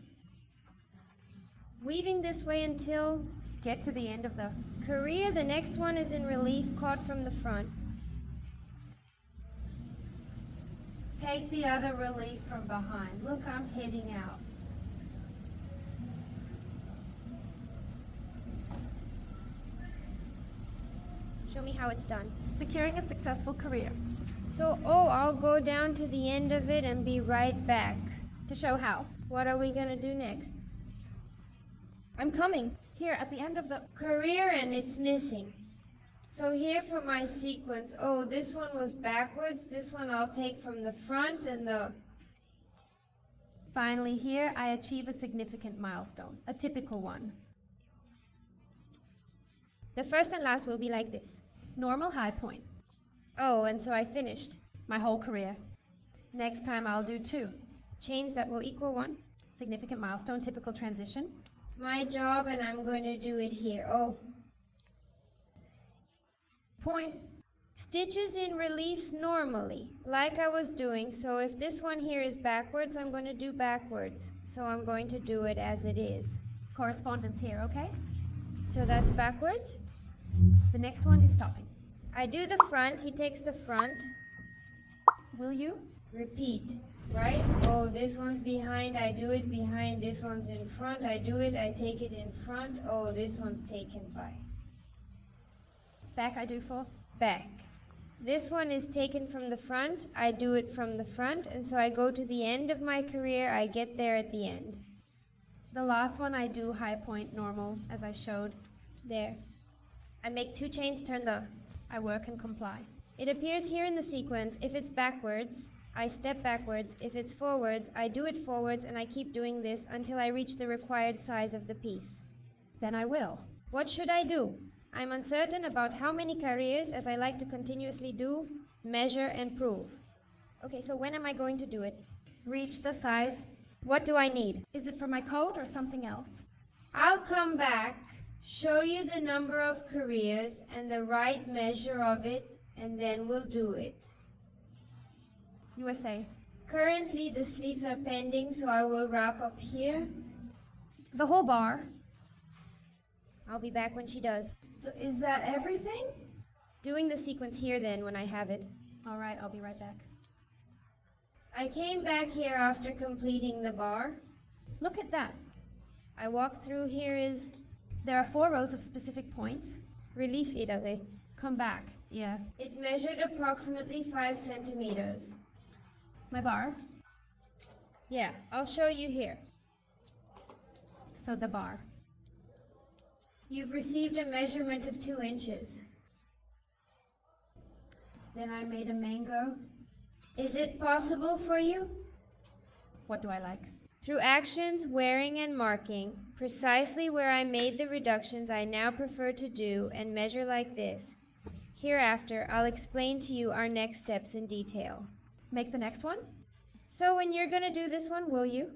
Weaving this way until Get to the end of the career. The next one is in relief, caught from the front. Take the other relief from behind. Look, I'm hitting out. Show me how it's done. securing a successful career. So, I'll go down to the end of it and be right back. To show how. What are we gonna do next? I'm coming. Here at the end of the Career and it's missing. So here for my sequence, this one was backwards. This one I'll take from the front and Finally here, I achieve a significant milestone, a typical one. the first and last will be like this. Normal high point. And so I finished. My whole career. Next time I'll do 2. Chains that will equal 1. Significant milestone, typical transition. My job, and I'm going to do it here. Point. Stitches in reliefs normally, like I was doing. So if this one here is backwards, I'm going to do backwards. So I'm going to do it as it is. Correspondence here, okay? So that's backwards. The next one is stopping. I do the front, he takes the front. Will you? Repeat, right? This one's behind, I do it behind. This one's in front, I do it, I take it in front. This one's taken by. Back I do for. Back. This one is taken from the front. I do it from the front, and so I go to the end of my career. I get there at the end. The last one I do high point normal, as I showed. There. I make 2 chains, turn the... I work and comply. It appears here in the sequence. If it's backwards, I step backwards. If it's forwards, I do it forwards, and I keep doing this until I reach the required size of the piece. Then I will. What should I do? I'm uncertain about how many careers, as I like to continuously do, measure and prove. Okay, so when am I going to do it? Reach the size. What do I need? Is it for my coat or something else? I'll come back, show you the number of careers and the right measure of it, and then we'll do it. USA. Currently, the sleeves are pending, so I will wrap up here. The whole bar. I'll be back when she does. So is that everything? Doing the sequence here then when I have it. All right, I'll be right back. I came back here after completing the bar. Look at that. I walk through here is There are 4 rows of specific points. relief idare. Come back. Yeah. It measured approximately 5 centimeters. My bar. Yeah, I'll show you here. So the bar. You've received a measurement of 2 inches. Then I made a mango. Is it possible for you? What do I like? Through actions, wearing and marking, precisely where I made the reductions I now prefer to do and measure like this. Hereafter, I'll explain to you our next steps in detail. Make the next one. So when you're gonna do this one, will you?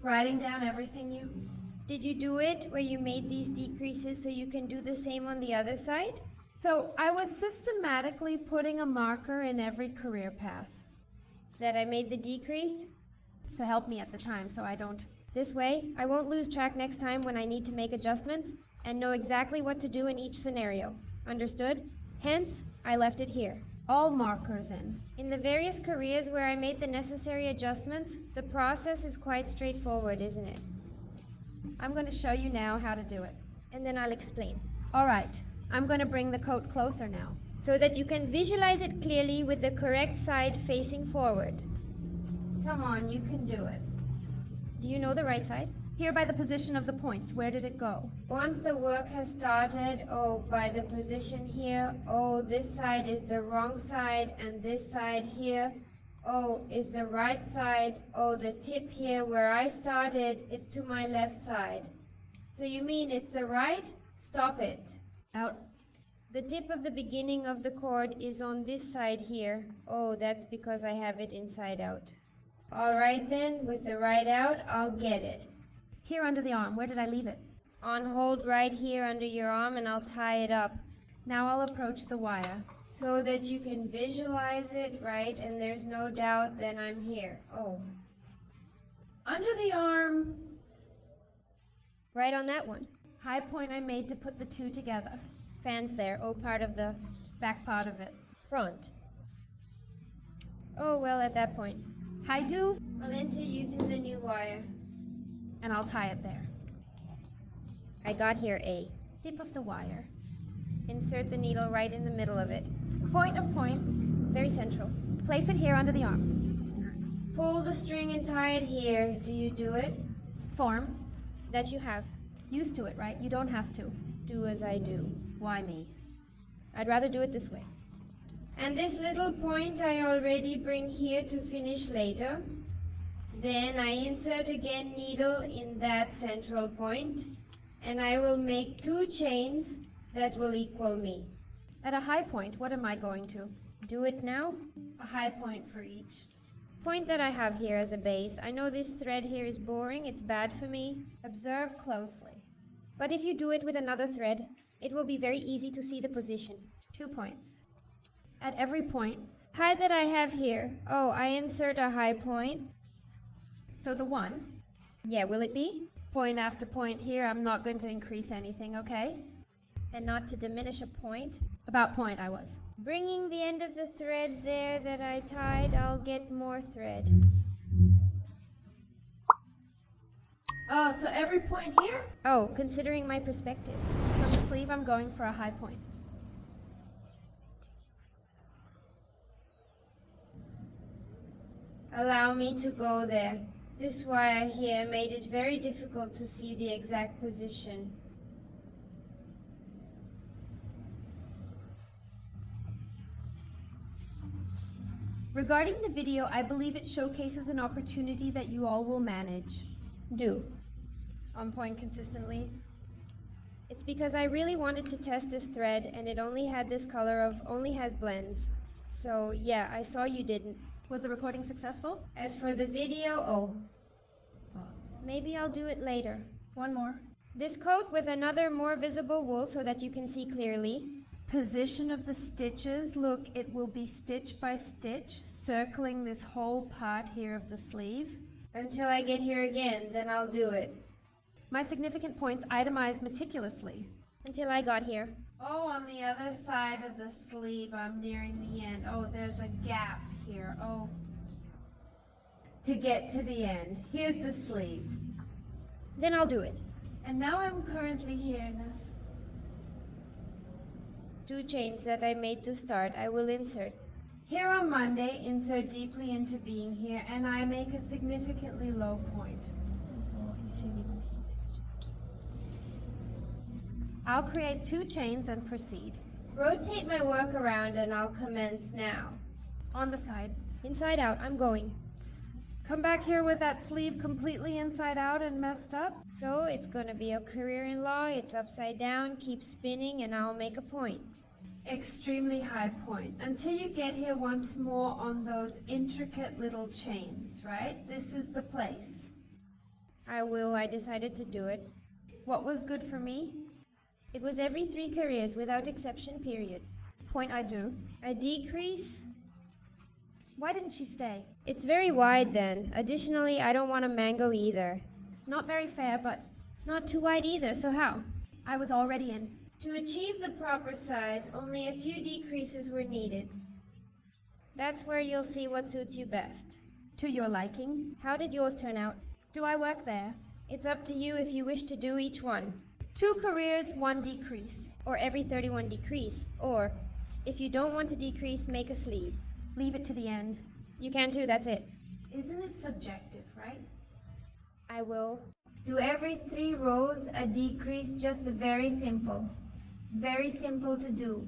Writing down everything you... Did you do it where you made these decreases so you can do the same on the other side? So I was systematically putting a marker in every career path That I made the decrease? to help me at the time so I don't... This way, I won't lose track next time when I need to make adjustments and know exactly what to do in each scenario. Understood? Hence, I left it here. All markers in. In the various careers where I made the necessary adjustments, the process is quite straightforward, isn't it? I'm going to show you now how to do it. And then I'll explain. All right. I'm going to bring the coat closer now. So that you can visualize it clearly with the correct side facing forward. Come on, you can do it. Do you know the right side? Here by the position of the points. Where did it go? Once the work has started, by the position here, this side is the wrong side, and this side here, is the right side, the tip here where I started, it's to my left side. So you mean it's the right? Stop it. Out. The tip of the beginning of the cord is on this side here. That's because I have it inside out. All right then, with the right out, I'll get it. Here under the arm. Where did I leave it? On hold right here under your arm and I'll tie it up. Now I'll approach the wire. So that you can visualize it, right? And there's no doubt then I'm here. Under the arm. Right on that one. High point I made to put the 2 together. Fans there. Part of the Back part of it. front. Well, at that point. High do. I'll enter using the new wire. And I'll tie it there. I got here A. Tip of the wire. Insert the needle right in the middle of it. Point of point. Very central. Place it here under the arm. Pull the string and tie it here. Do you do it? Form. That you have. Used to it, right? You don't have to. Do as I do. Why me? I'd rather do it this way. And this little point I already bring here to finish later. Then I insert again needle in that central point, and I will make 2 chains that will equal me. At a high point, what am I going to? Do it now. A high point for each. Point that I have here as a base. I know this thread here is boring, it's bad for me. Observe closely. But if you do it with another thread, it will be very easy to see the position. 2 points. At every point. High that I have here. I insert a high point. So the 1. Yeah, will it be? Point after point here. I'm not going to increase anything, okay? And not to diminish a point. About point I was. Bringing the end of the thread there that I tied, I'll get more thread. So every point here? Considering my perspective. From the sleeve, I'm going for a high point. allow me to go there. This wire here made it very difficult to see the exact position. Regarding the video, I believe it showcases an opportunity that you all will manage. Do. On point consistently. It's because I really wanted to test this thread and it only had this color of only has blends. So yeah, I saw you didn't. Was the recording successful? As for the video, maybe I'll do it later. One more. This coat with another more visible wool so that you can see clearly. Position of the stitches. Look, it will be stitch by stitch, circling this whole part here of the sleeve. Until I get here again, then I'll do it. My significant points itemized meticulously. Until I got here. Oh, on the other side of the sleeve, I'm nearing the end. Oh, there's a gap here. Oh. To get to the end. Here's the sleeve. Then I'll do it. And now I'm currently here, Ness. 2 chains that I made to start, I will insert. Here on Monday, insert deeply into being here, and I make a significantly low point. I'll create 2 chains and proceed. Rotate my work around and I'll commence now. On the side. Inside out, I'm going. Come back here with that sleeve completely inside out and messed up. So it's gonna be a career in law, it's upside down, keep spinning, and I'll make a point. Extremely high point. Until you get here once more on those intricate little chains, right? This is the place. I decided to do it. What was good for me? It was every 3 careers without exception, period. Point I do. A decrease. Why didn't she stay? It's very wide then. Additionally, I don't want a mango either. Not very fair, but Not too wide either, so how? I was already in. To achieve the proper size, only a few decreases were needed. That's where you'll see what suits you best. To your liking. How did yours turn out? Do I work there? It's up to you if you wish to do each one. 2 careers, 1 decrease. Or every 31 decrease. Or, if you don't want to decrease, make a sleeve. Leave it to the end. You can too, that's it. Isn't it subjective, right? I will. Do every 3 rows a decrease, just very simple. Very simple to do.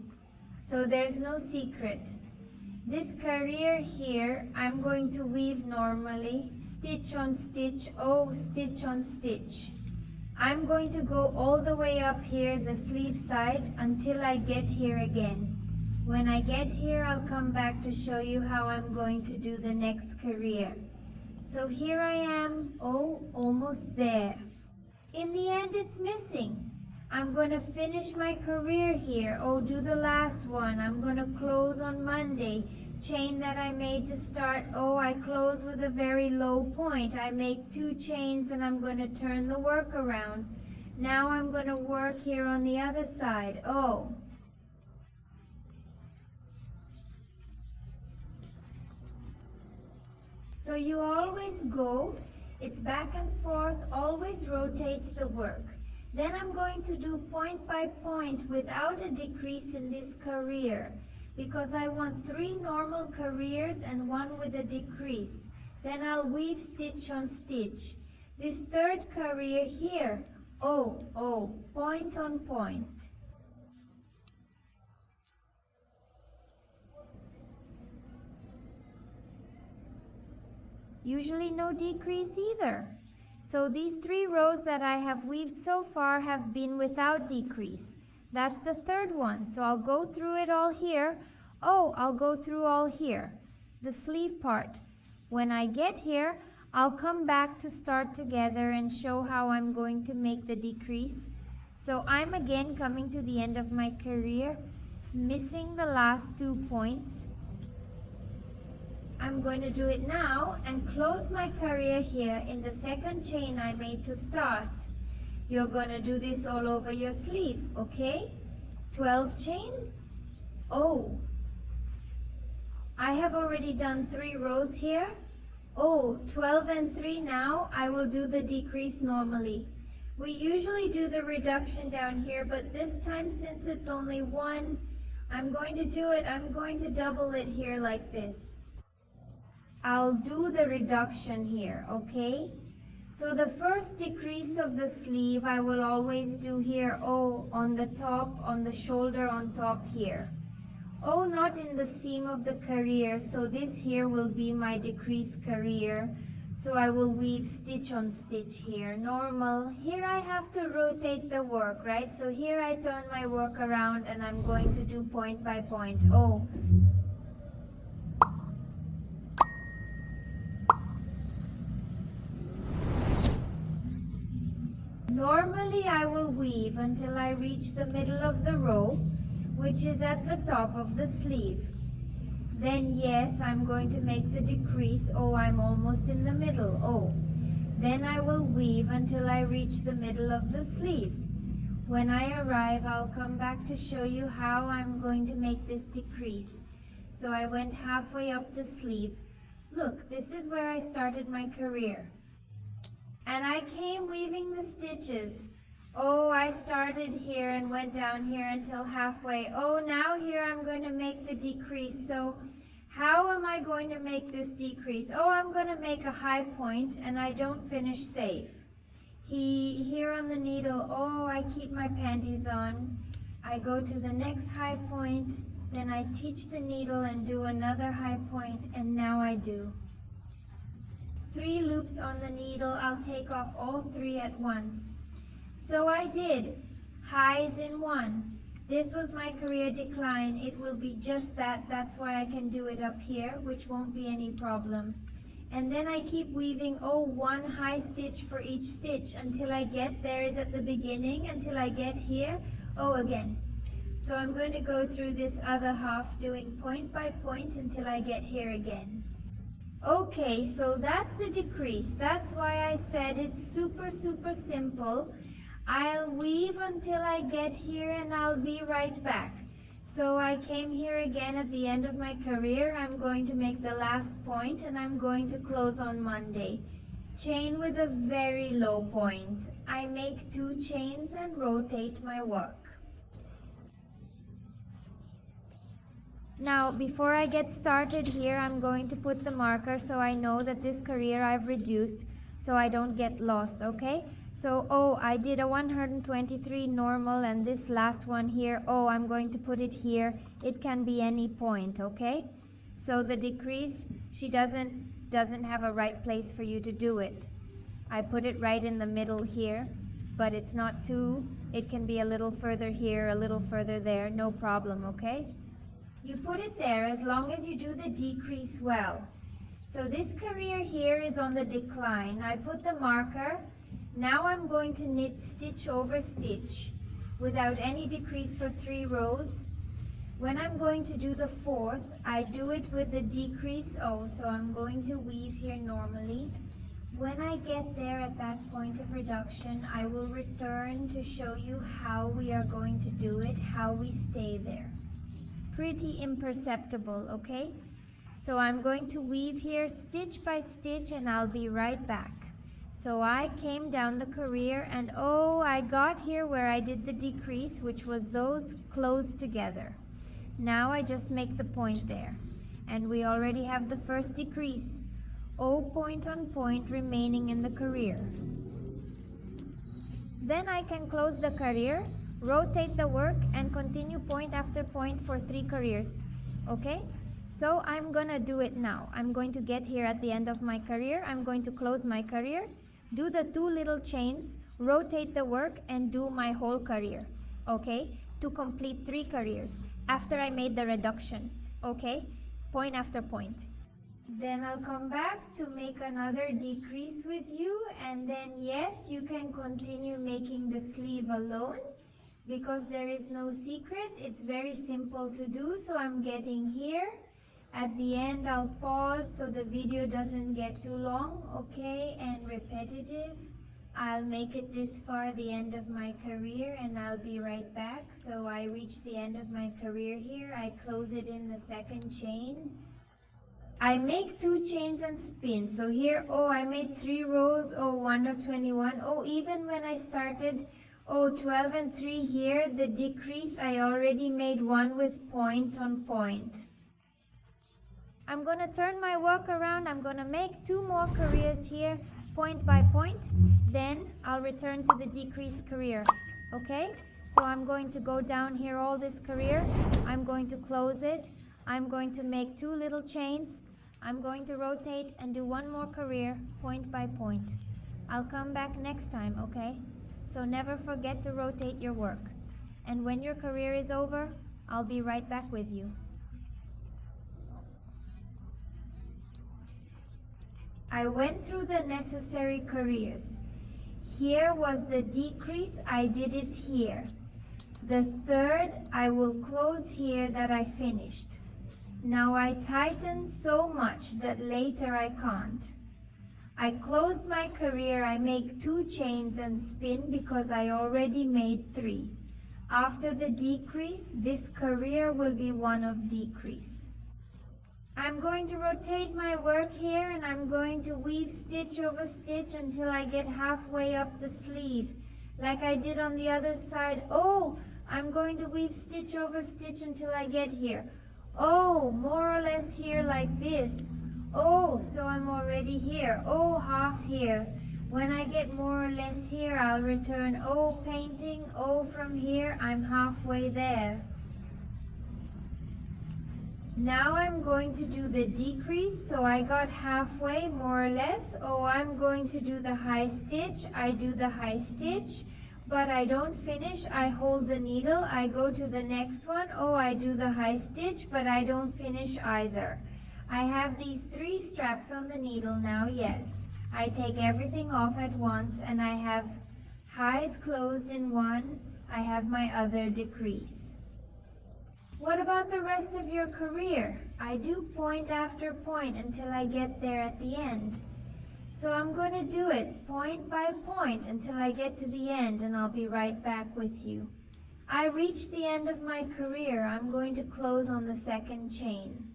So there's no secret. This career here, I'm going to weave normally, stitch on stitch, stitch on stitch. I'm going to go all the way up here, the sleeve side, until I get here again. When I get here, I'll come back to show you how I'm going to do the next career. So here I am, almost there. In the end, it's missing. I'm going to finish my career here. Do the last one. I'm going to close on Monday. Chain that I made to start. I close with a very low point. I make 2 chains and I'm going to turn the work around. Now I'm going to work here on the other side. So you always go, it's back and forth, always rotates the work. Then I'm going to do point by point without a decrease in this career, because I want 3 normal careers and 1 with a decrease. Then I'll weave stitch on stitch. This 3rd career here, point on point. Usually no decrease either. So these 3 rows that I have weaved so far have been without decrease. That's the 3rd one. So I'll go through it all here. I'll go through all here, the sleeve part. When I get here, I'll come back to start together and show how I'm going to make the decrease. So I'm again coming to the end of my career, missing the last 2 points. I'm going to do it now and close my career here in the 2nd chain I made to start. You're going to do this all over your sleeve, okay? 12 chain. I have already done 3 rows here. 12 and 3 now. I will do the decrease normally. We usually do the reduction down here, but this time since it's only 1, I'm going to do it. I'm going to double it here like this. I'll do the reduction here, okay? So the first decrease of the sleeve I will always do here, oh, on the top, on the shoulder on top here. Oh, not in the seam of the career, so this here will be my decrease career. So I will weave stitch on stitch here, normal. Here I have to rotate the work, right? So here I turn my work around and I'm going to do point by point. Oh. Normally I will weave until I reach the middle of the row, which is at the top of the sleeve. Then yes, I'm going to make the decrease. Oh, I'm almost in the middle. Oh, then I will weave until I reach the middle of the sleeve. When I arrive, I'll come back to show you how I'm going to make this decrease. So I went halfway up the sleeve. Look, this is where I started my career. And I came weaving the stitches. Oh, I started here and went down here until halfway. Oh, now here I'm going to make the decrease. So how am I going to make this decrease? Oh, I'm going to make a high point and I don't finish safe. Here on the needle, oh, I keep my panties on. I go to the next high point, then I teach the needle and do another high point, and now I do 3 loops on the needle. I'll take off all 3 at once. So I did. Highs in 1. This was my career decline. It will be just that. That's why I can do it up here, which won't be any problem. And then I keep weaving, oh, 1 high stitch for each stitch until I get, there is at the beginning, until I get here, oh, again. So I'm going to go through this other half doing point by point until I get here again. Okay, so that's the decrease. That's why I said it's super, super simple. I'll weave until I get here and I'll be right back. So I came here again at the end of my career. I'm going to make the last point and I'm going to close on Monday. Chain with a very low point. I make 2 chains and rotate my work. Now, before I get started here, I'm going to put the marker so I know that this career I've reduced so I don't get lost, okay? So, oh, I did a 123 normal and this last one here, oh, I'm going to put it here. It can be any point, okay? So the decrease, she doesn't have a right place for you to do it. I put it right in the middle here, but it's not too, it can be a little further here, a little further there, no problem, okay? You put it there as long as you do the decrease well. So this career here is on the decline. I put the marker. Now I'm going to knit stitch over stitch without any decrease for 3 rows. When I'm going to do the 4th, I do it with the decrease. Oh, so I'm going to weave here normally. When I get there at that point of reduction, I will return to show you how we are going to do it, how we stay there. Pretty imperceptible, okay? So I'm going to weave here stitch by stitch and I'll be right back. So I came down the career and oh, I got here where I did the decrease, which was those closed together. Now I just make the point there. And we already have the first decrease. Oh, point on point remaining in the career. Then I can close the career, rotate the work and continue point after point for 3 careers, okay? So I'm gonna do it now. I'm going to get here at the end of my career. I'm going to close my career, do the 2 little chains, rotate the work and do my whole career, okay? To complete 3 careers after I made the reduction, okay? Point after point. Then I'll come back to make another decrease with you and then yes, you can continue making the sleeve alone. Because there is no secret, it's very simple to do. So I'm getting here. At the end, I'll pause so the video doesn't get too long, okay, and repetitive. I'll make it this far, the end of my career, and I'll be right back. So I reach the end of my career here. I close it in the 2nd chain. I make 2 chains and spin. So here, oh, I made 3 rows, oh, 1 of 21. Oh, even when I started, oh, 12 and 3 here, the decrease, I already made 1 with point on point. I'm going to turn my work around. I'm going to make 2 more careers here, point by point. Then I'll return to the decrease career. Okay? So I'm going to go down here all this career. I'm going to close it. I'm going to make 2 little chains. I'm going to rotate and do 1 more career, point by point. I'll come back next time, okay? So never forget to rotate your work. And when your career is over, I'll be right back with you. I went through the necessary careers. Here was the decrease, I did it here. The third, I will close here that I finished. Now I tighten so much that later I can't. I closed my career, I make 2 chains and spin because I already made 3. After the decrease, this career will be one of decrease. I'm going to rotate my work here and I'm going to weave stitch over stitch until I get halfway up the sleeve, like I did on the other side. Oh, I'm going to weave stitch over stitch until I get here. Oh, more or less here like this. Oh, so I'm already here. Oh, half here. When I get more or less here, I'll return. Oh, painting. Oh, from here, I'm halfway there. Now I'm going to do the decrease, so I got halfway more or less. Oh, I'm going to do the high stitch. I do the high stitch, but I don't finish. I hold the needle. I go to the next one. Oh, I do the high stitch, but I don't finish either. I have these 3 straps on the needle now, yes. I take everything off at once and I have highs closed in one. I have my other decrease. What about the rest of your career? I do point after point until I get there at the end. So I'm going to do it point by point until I get to the end and I'll be right back with you. I reach the end of my career. I'm going to close on the second chain.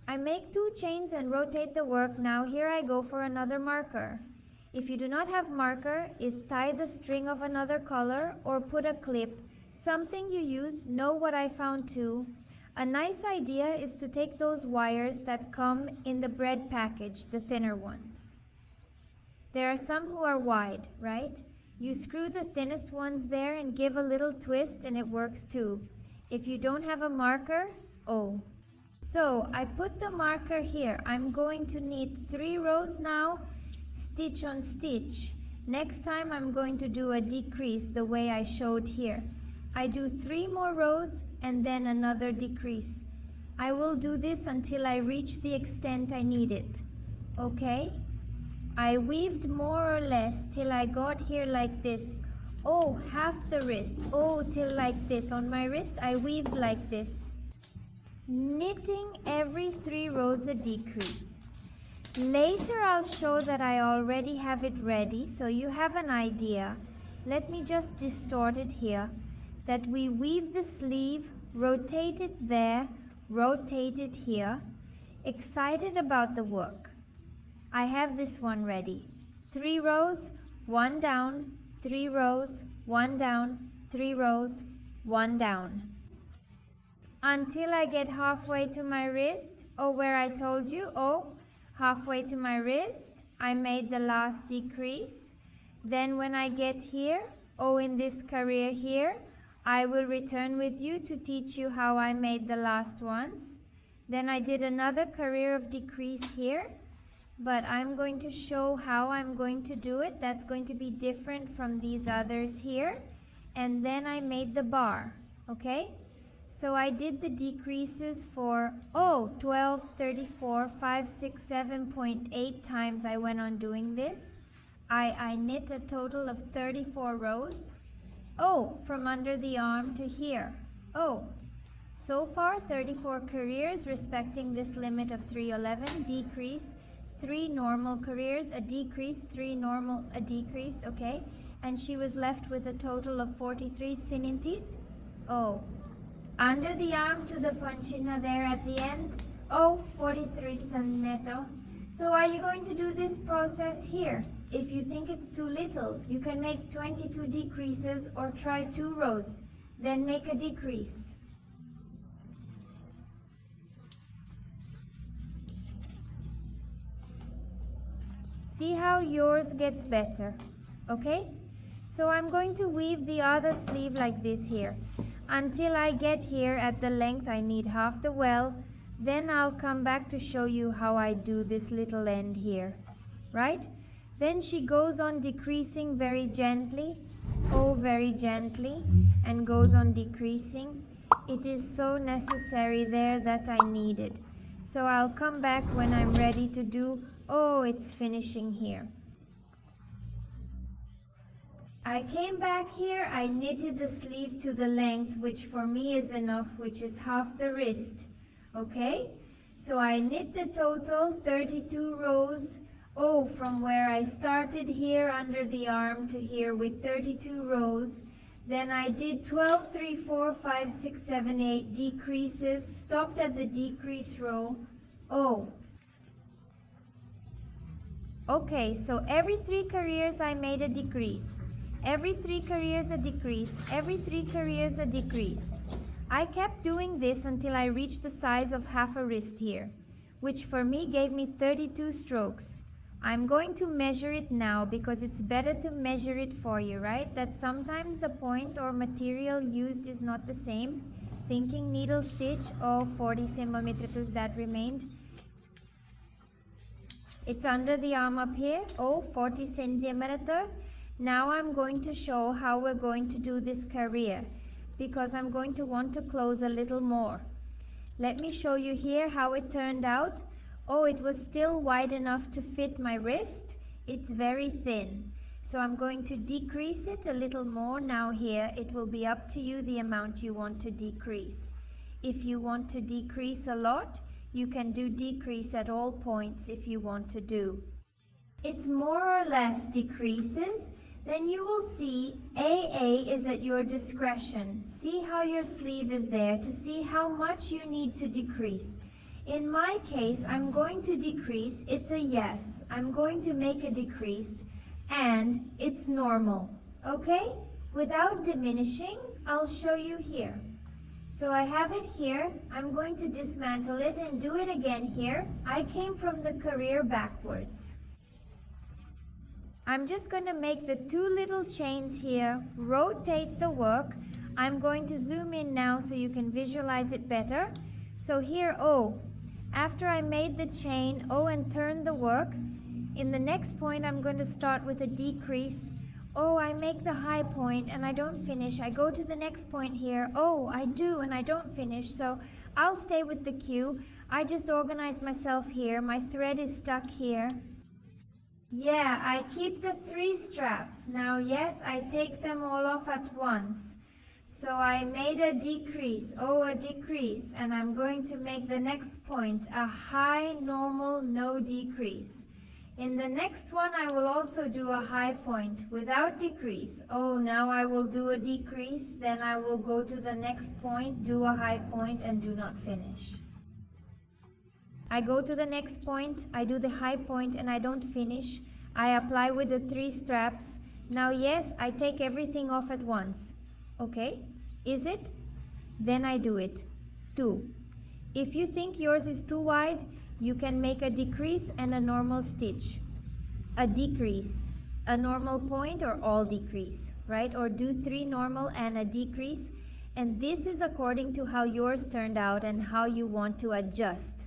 I make 2 chains and rotate the work. Now here I go for another marker. If you do not have marker, is tie the string of another color or put a clip. Something you use, know what I found too. A nice idea is to take those wires that come in the bread package, the thinner ones. There are some who are wide, right? You screw the thinnest ones there and give a little twist and it works too. If you don't have a marker, oh. So I put the marker here. I'm going to knit 3 rows now, stitch on stitch. Next time I'm going to do a decrease the way I showed here. I do 3 more rows and then another decrease. I will do this until I reach the extent I need it. Okay? I weaved more or less till I got here like this. Oh, half the wrist. Oh, till like this. On my wrist I weaved like this. Knitting every 3 rows a decrease. Later I'll show that I already have it ready so you have an idea. Let me just distort it here. That we weave the sleeve, rotate it there, rotate it here. Excited about the work. I have this one ready. 3 rows, 1 down, 3 rows, 1 down, 3 rows, 1 down. Until I get halfway to my wrist, or where I told you, halfway to my wrist, I made the last decrease. Then when I get here, in this career here, I will return with you to teach you how I made the last ones. Then I did another career of decrease here, but I'm going to show how I'm going to do it. That's going to be different from these others here. And then I made the bar, okay? So I did the decreases for 12, 34, 5, 6, 7.8 times I went on doing this. I knit a total of 34 rows. From under the arm to here. So far 34 careers respecting this limit of 311. Decrease, 3 normal careers, a decrease, 3 normal, a decrease, okay? And she was left with a total of 43 sinintis. Under the arm to the punchina there at the end, 43 centimeter. So are you going to do this process here? If you think it's too little, you can make 22 decreases or try 2 rows, then make a decrease. See how yours gets better, okay? So I'm going to weave the other sleeve like this here until I get here at the length I need half the well. Then I'll come back to show you how I do this little end here, right? Then she goes on decreasing very gently, oh very gently, and goes on decreasing. It is so necessary there that I need it. So I'll come back when I'm ready to do, oh, it's finishing here. I came back here, I knitted the sleeve to the length, which for me is enough, which is half the wrist, okay? So I knit the total 32 rows, oh, from where I started here under the arm to here with 32 rows. Then I did 12, 3, 4, 5, 6, 7, 8 decreases, stopped at the decrease row, oh. Okay, so every 3 careers I made a decrease. Every 3 careers a decrease, every 3 careers a decrease. I kept doing this until I reached the size of half a wrist here, which for me gave me 32 strokes. I'm going to measure it now because it's better to measure it for you, right? That sometimes the point or material used is not the same. Thinking needle stitch, oh, 40 centimeters that remained. It's under the arm up here, oh, 40 centimeter. Now I'm going to show how we're going to do this career because I'm going to want to close a little more. Let me show you here how it turned out. Oh, it was still wide enough to fit my wrist. It's very thin. So I'm going to decrease it a little more now here. It will be up to you the amount you want to decrease. If you want to decrease a lot, you can do decrease at all points if you want to do. It's more or less decreases. Then you will see AA is at your discretion. See how your sleeve is there to see how much you need to decrease. In my case, I'm going to decrease. It's a yes. I'm going to make a decrease and it's normal. Okay? Without diminishing, I'll show you here. So I have it here. I'm going to dismantle it and do it again here. I came from the career backwards. I'm just going to make the 2 little chains here, rotate the work. I'm going to zoom in now so you can visualize it better. So here, oh, after I made the chain, oh, and turned the work, in the next point I'm going to start with a decrease. Oh, I make the high point and I don't finish. I go to the next point here. Oh, I do and I don't finish. So I'll stay with the cue. I just organize myself here. My thread is stuck here. Yeah, I keep the 3 straps. Now, yes, I take them all off at once. So I made a decrease, oh, a decrease, and I'm going to make the next point a high, normal, no decrease. In the next one, I will also do a high point without decrease. Oh, now I will do a decrease, then I will go to the next point, do a high point, and do not finish. I go to the next point, I do the high point and I don't finish. I apply with the 3 straps. Now yes, I take everything off at once. Okay, is it? Then I do it. 2. If you think yours is too wide, you can make a decrease and a normal stitch. A decrease, a normal point or all decrease, right? Or do 3 normal and a decrease. And this is according to how yours turned out and how you want to adjust.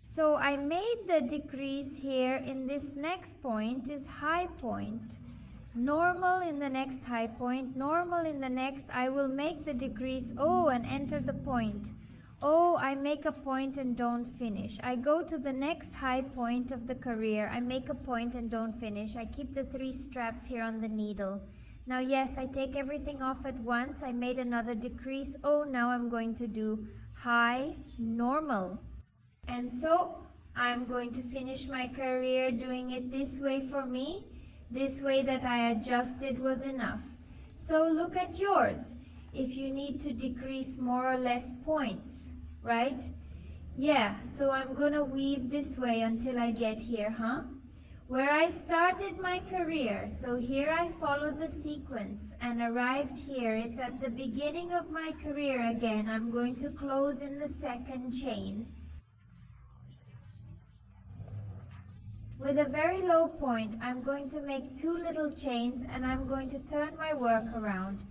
So I made the decrease here. In this next point is high point, normal in the next high point, normal in the next. I will make the decrease, oh, and enter the point. Oh, I make a point and don't finish. I go to the next high point of the career. I make a point and don't finish. I keep the 3 straps here on the needle. Now yes, I take everything off at once. I made another decrease. Oh, now I'm going to do high, normal. And so I'm going to finish my career doing it this way for me. This way that I adjusted was enough. So look at yours. If you need to decrease more or less points, right? Yeah, so I'm gonna weave this way until I get here, huh? Where I started my career. So here I followed the sequence and arrived here. It's at the beginning of my career again. I'm going to close in the 2nd chain. With a very low point, I'm going to make 2 little chains and I'm going to turn my work around.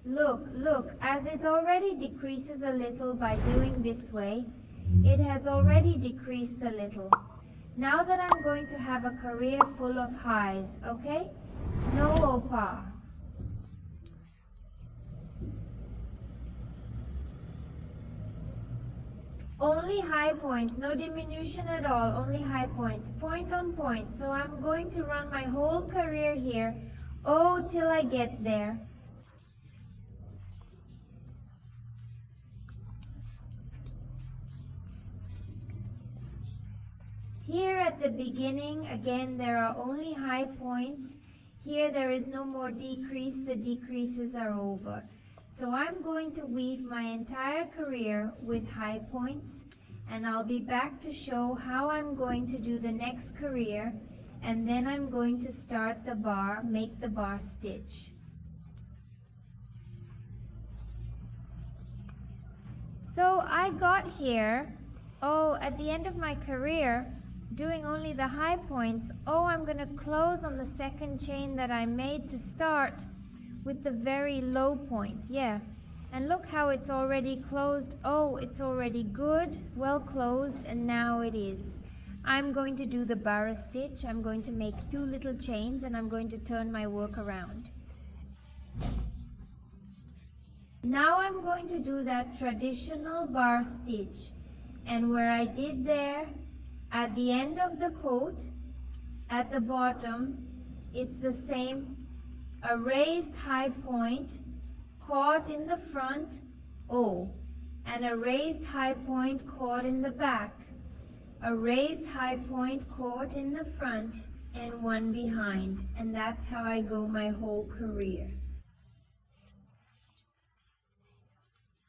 Look, as it already decreases a little by doing this way, it has already decreased a little. Now that I'm going to have a career full of highs, okay? No opa. Only high points, no diminution at all, only high points, point on point. So I'm going to run my whole career here, till I get there. Here at the beginning, again, there are only high points. Here there is no more decrease, the decreases are over. So I'm going to weave my entire career with high points, and I'll be back to show how I'm going to do the next career, and then I'm going to start the bar, make the bar stitch. So I got here, at the end of my career, doing only the high points. I'm going to close on the second chain that I made to start with the very low point. And look how it's already closed. It's already good, well closed, and now it is. I'm going to do the barra stitch. I'm going to make 2 little chains and I'm going to turn my work around. Now I'm going to do that traditional bar stitch, and where I did there at the end of the coat, at the bottom, it's the same. A raised high point caught in the front, and a raised high point caught in the back. A raised high point caught in the front and one behind, and that's how I go my whole career.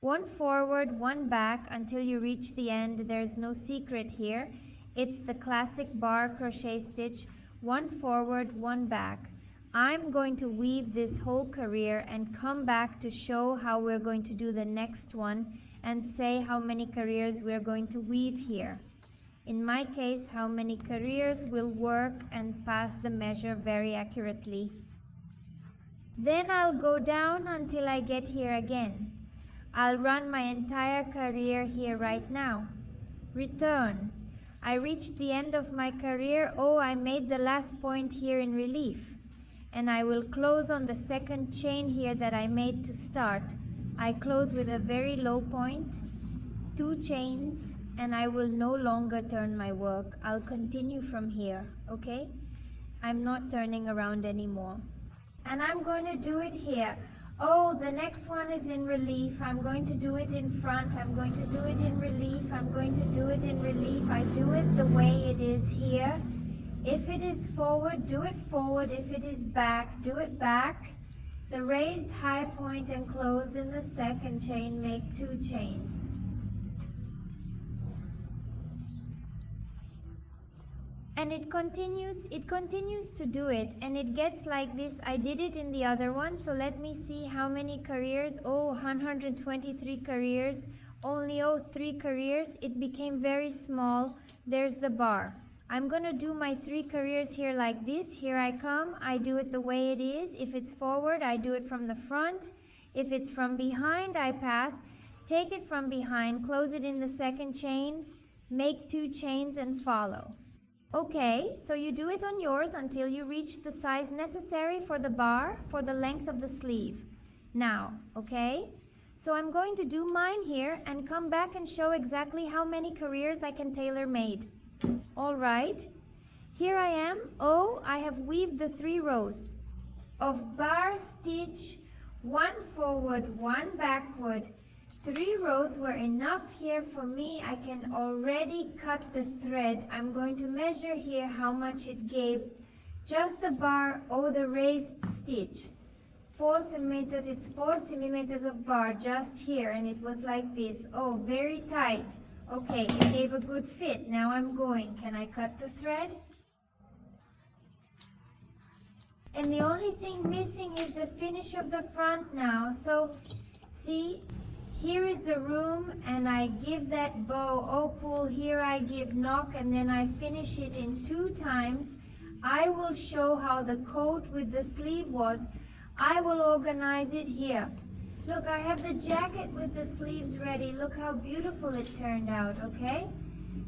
One forward, one back until you reach the end. There's no secret here. It's the classic bar crochet stitch, one forward, one back. I'm going to weave this whole career and come back to show how we're going to do the next one and say how many careers we're going to weave here. In my case, how many careers will work and pass the measure very accurately. Then I'll go down until I get here again. I'll run my entire career here right now. Return. I reached the end of my career. I made the last point here in relief. And I will close on the second chain here that I made to start. I close with a very low point, 2 chains, and I will no longer turn my work. I'll continue from here, okay? I'm not turning around anymore. And I'm going to do it here. The next one is in relief. I'm going to do it in front. I'm going to do it in relief. I'm going to do it in relief. I do it the way it is here. If it is forward, do it forward. If it is back, do it back. The raised high point and close in the second chain, make 2 chains. And it continues to do it, and it gets like this. I did it in the other one, so let me see how many careers. 123 careers, only 3 careers. It became very small. There's the bar. I'm going to do my 3 careers here like this. Here I come. I do it the way it is. If it's forward, I do it from the front. If it's from behind, I pass. Take it from behind, close it in the second chain, make 2 chains and follow. Okay, so you do it on yours until you reach the size necessary for the bar, for the length of the sleeve. Now, okay? So I'm going to do mine here and come back and show exactly how many careers I can tailor made. All right, here I am. I have weaved the 3 rows of bar stitch, 1 forward, 1 backward. 3 rows were enough here for me. I can already cut the thread. I'm going to measure here how much it gave. Just the bar, the raised stitch. 4 centimeters, it's 4 centimeters of bar just here, and it was like this. Very tight. Okay, it gave a good fit. Now I'm going. Can I cut the thread? And the only thing missing is the finish of the front now. So, see, Here is the room, and I give that bow, oh pull, here I give knock, and then I finish it in 2 times. I will show how the coat with the sleeve was. I will organize it here. Look, I have the jacket with the sleeves ready. Look how beautiful it turned out, okay?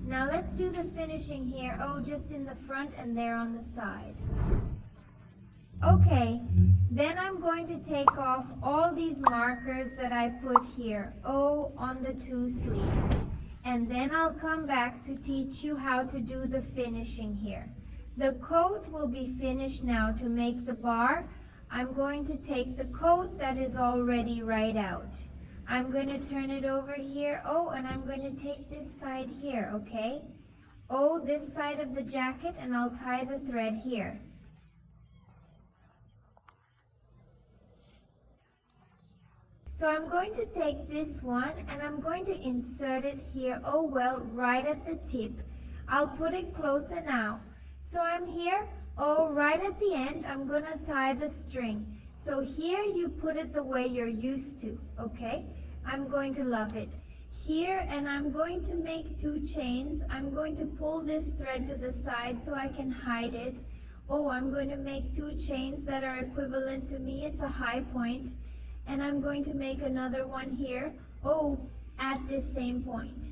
Now let's do the finishing here. Oh, just in the front and there on the side. Okay, then I'm going to take off all these markers that I put here, oh, on the 2 sleeves. And then I'll come back to teach you how to do the finishing here. The coat will be finished now. To make the bar, I'm going to take the coat that is already right out. I'm going to turn it over here, oh, and I'm going to take this side here, okay? Oh, this side of the jacket, and I'll tie the thread here. So I'm going to take this one and I'm going to insert it here, oh well, right at the tip. I'll put it closer now. So I'm here, oh, right at the end, I'm going to tie the string. So here you put it the way you're used to, okay? I'm going to love it. Here, and I'm going to make 2 chains. I'm going to pull this thread to the side so I can hide it. Oh, I'm going to make 2 chains that are equivalent to me. It's a high point. And I'm going to make another one here, oh, at this same point,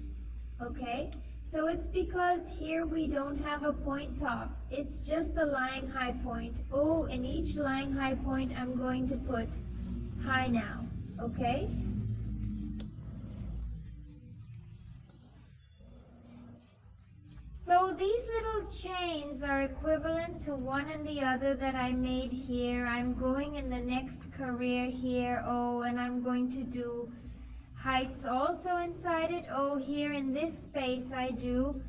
okay? So it's because here we don't have a point top. It's just the lying high point. Oh, in each lying high point, I'm going to put high now, okay? So these little chains are equivalent to one and the other that I made here. I'm going in the next career here, oh, and I'm going to do heights also inside it. Oh, here in this space I do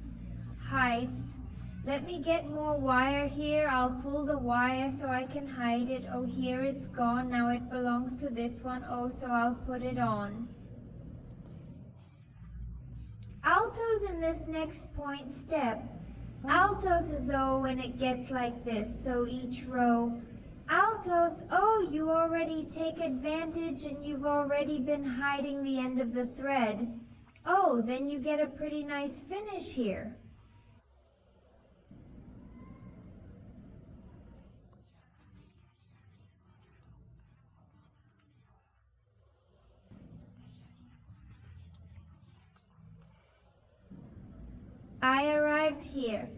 heights. Let me get more wire here. I'll pull the wire so I can hide it. Oh, here it's gone. Now it belongs to this one. Oh, so I'll put it on. Altos in this next point step. Altos is oh when it gets like this, so each row. Altos, oh, you already take advantage and you've already been hiding the end of the thread. Oh, then you get a pretty nice finish here. I arrived here.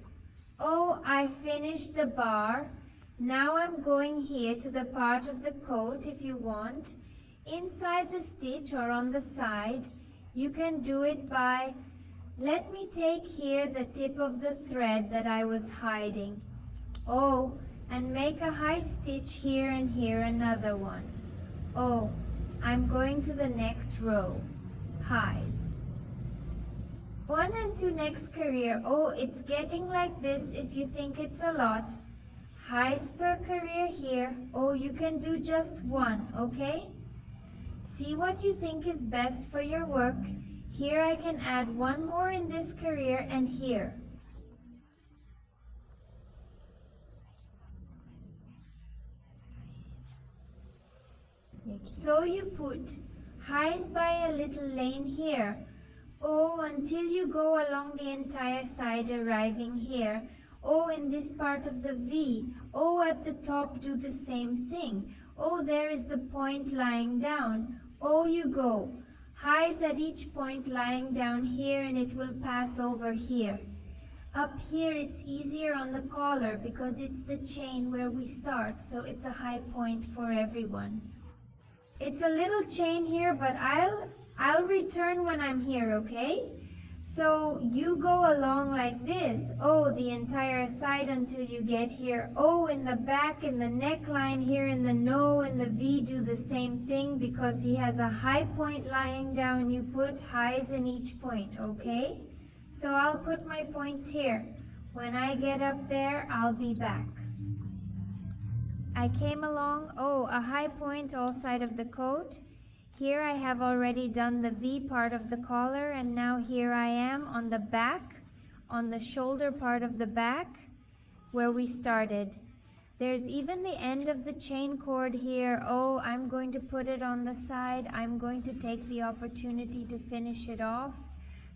Oh, I finished the bar. Now I'm going here to the part of the coat if you want. Inside the stitch or on the side, you can do it by, let me take here the tip of the thread that I was hiding. Oh, and make a high stitch here and here another one. Oh, I'm going to the next row. Highs. 1 and 2 next career. Oh, it's getting like this if you think it's a lot. Highs per career here. Oh, you can do just 1, okay? See what you think is best for your work. Here I can add 1 more in this career and here. So you put highs by a little lane here. Oh, until you go along the entire side arriving here. Oh, in this part of the V. Oh, at the top do the same thing. Oh, there is the point lying down. Oh, you go. Highs at each point lying down here and it will pass over here. Up here it's easier on the collar because it's the chain where we start, so it's a high point for everyone. It's a little chain here, but I'll return when I'm here, okay? So you go along like this, oh, the entire side until you get here. Oh, in the back, in the neckline here, in the no, in the V, do the same thing because he has a high point lying down. You put highs in each point, okay? So I'll put my points here. When I get up there, I'll be back. I came along, oh, a high point all side of the coat. Here I have already done the V part of the collar, and now here I am on the back, on the shoulder part of the back, where we started. There's even the end of the chain cord here. Oh, I'm going to put it on the side. I'm going to take the opportunity to finish it off.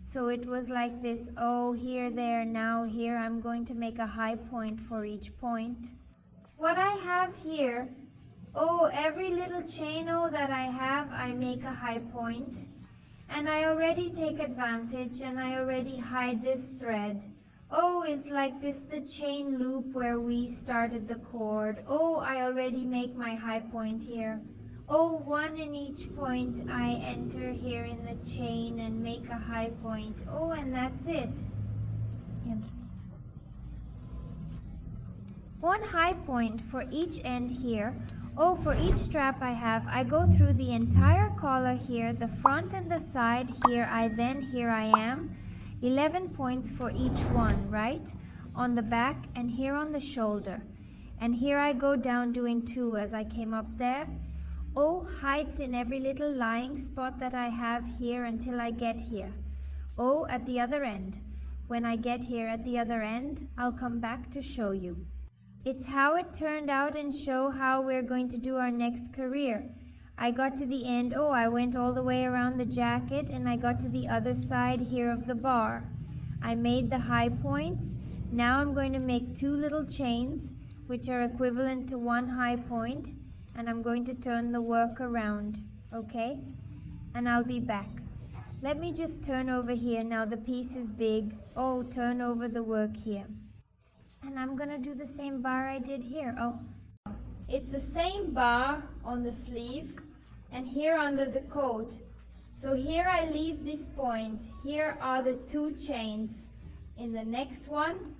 So it was like this. Oh, here, there, now, here. I'm going to make a high point for each point. What I have here, oh, every little chain that I have, I make a high point. And I already take advantage and I already hide this thread. Oh, it's like this, the chain loop where we started the cord. Oh, I already make my high point here. Oh, one in each point I enter here in the chain and make a high point. Oh, and that's it. And one high point for each end here. Oh, for each strap I have, I go through the entire collar here, the front and the side here, here I am. 11 points for each one, right? On the back and here on the shoulder. And here I go down doing 2 as I came up there. Oh, hides in every little lying spot that I have here until I get here. Oh, at the other end. When I get here at the other end, I'll come back to show you. It's how it turned out and show how we're going to do our next career. I got to the end, oh, I went all the way around the jacket and I got to the other side here of the bar. I made the high points. Now I'm going to make 2 little chains, which are equivalent to 1 high point, and I'm going to turn the work around, okay? And I'll be back. Let me just turn over here. Now the piece is big. Oh, turn over the work here. And I'm going to do the same bar I did here. Oh, it's the same bar on the sleeve and here under the coat. So here I leave this point. Here are the 2 chains. In the next one,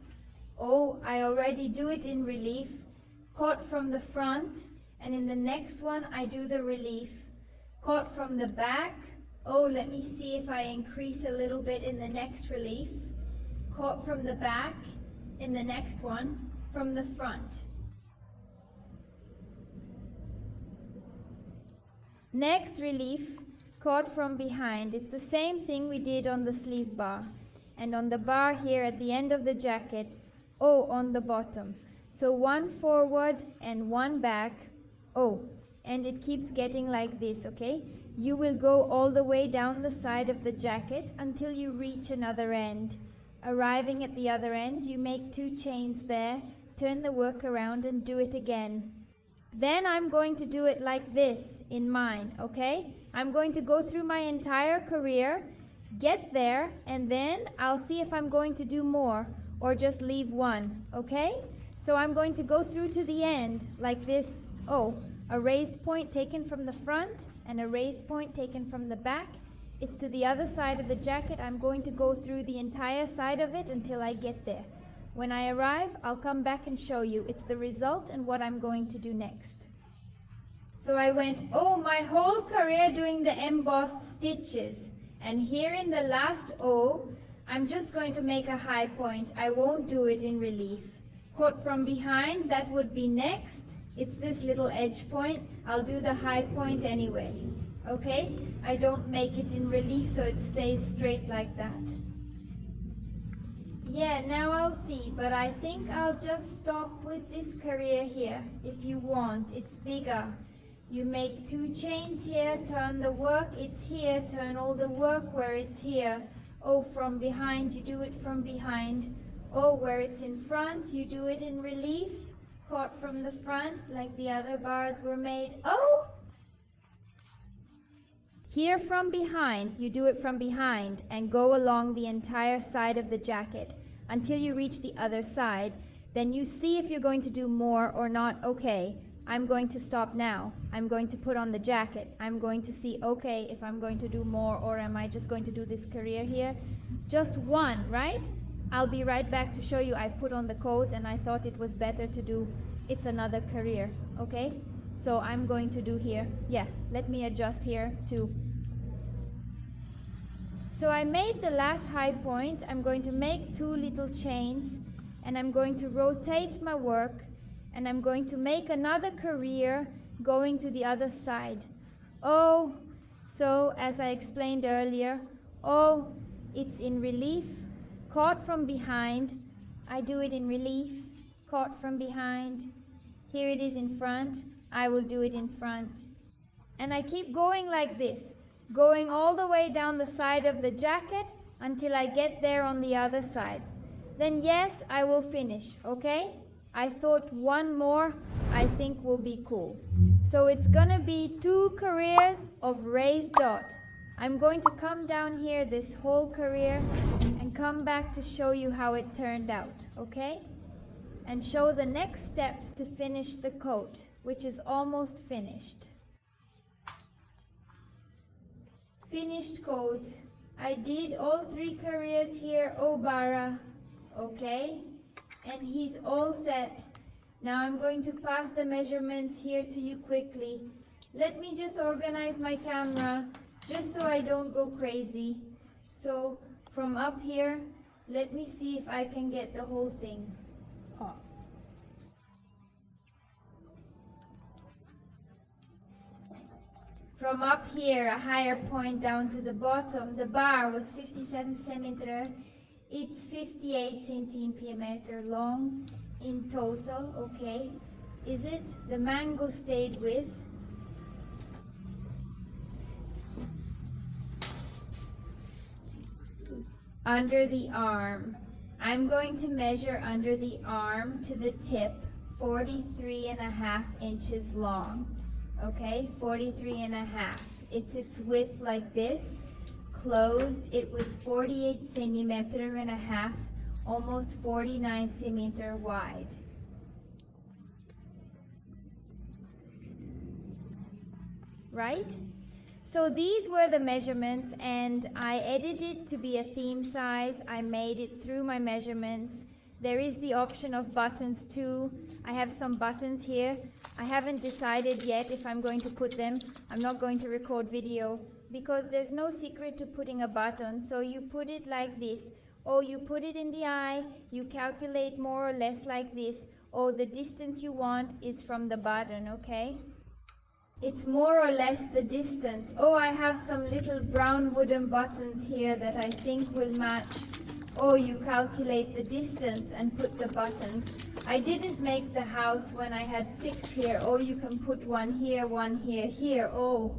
oh, I already do it in relief, caught from the front, and in the next one I do the relief, caught from the back. Oh, let me see if I increase a little bit in the next relief, caught from the back, in the next one, from the front. Next relief, caught from behind. It's the same thing we did on the sleeve bar. And on the bar here at the end of the jacket, oh, on the bottom. So 1 forward and 1 back, oh, and it keeps getting like this, okay? You will go all the way down the side of the jacket until you reach another end. Arriving at the other end, you make 2 chains there, turn the work around and do it again. Then I'm going to do it like this in mine, okay? I'm going to go through my entire career, get there, and then I'll see if I'm going to do more or just leave 1, okay? So I'm going to go through to the end like this. Oh, a raised point taken from the front and a raised point taken from the back. It's to the other side of the jacket. I'm going to go through the entire side of it until I get there. When I arrive, I'll come back and show you. It's the result and what I'm going to do next. So I went, oh, my whole career doing the embossed stitches. And here in the last O, I'm just going to make a high point. I won't do it in relief. Caught from behind, that would be next. It's this little edge point. I'll do the high point anyway. Okay? I don't make it in relief so it stays straight like that. Yeah, now I'll see, but I think I'll just stop with this career here. If you want, it's bigger. You make 2 chains here, turn the work, it's here, turn all the work where it's here. Oh, from behind, you do it from behind. Oh, where it's in front, you do it in relief. Caught from the front, like the other bars were made. Oh! Here from behind, you do it from behind and go along the entire side of the jacket until you reach the other side. Then you see if you're going to do more or not. Okay, I'm going to stop now. I'm going to put on the jacket. I'm going to see, okay, if I'm going to do more or am I just going to do this career here? Just 1, right? I'll be right back to show you. I put on the coat and I thought it was better to do, it's another career, okay? So I'm going to do here, yeah, let me adjust here too. So I made the last high point. I'm going to make 2 little chains and I'm going to rotate my work and I'm going to make another career going to the other side. Oh, so as I explained earlier, oh, it's in relief, caught from behind. I do it in relief, caught from behind, Here it is in front. I will do it in front. And I keep going like this, going all the way down the side of the jacket until I get there on the other side. Then yes, I will finish, okay? I thought one more I think will be cool. So it's gonna be 2 careers of raised dot. I'm going to come down here this whole career and come back to show you how it turned out, okay? And show the next steps to finish the coat, which is almost finished. Finished coat. I did all 3 careers here, Obara, okay? And he's all set. Now I'm going to pass the measurements here to you quickly. Let me just organize my camera, just so I don't go crazy. So from up here, let me see if I can get the whole thing. From up here, a higher point down to the bottom, the bar was 57 centimeter. It's 58 centimeter long in total, okay? Is it? The mango stayed with. Under the arm. I'm going to measure under the arm to the tip, 43.5 inches long. Okay, 43.5. It's its width like this. Closed, it was 48 centimeter and a half, almost 49 centimeter wide. Right? So these were the measurements, and I edited to be a theme size. I made it through my measurements. There is the option of buttons too. I have some buttons here. I haven't decided yet if I'm going to put them. I'm not going to record video because there's no secret to putting a button. So you put it like this, or you put it in the eye, you calculate more or less like this, or the distance you want is from the button, okay? It's more or less the distance. Oh, I have some little brown wooden buttons here that I think will match. Oh, you calculate the distance and put the buttons. I didn't make the house when I had 6 here. Oh, you can put one here, here. Oh,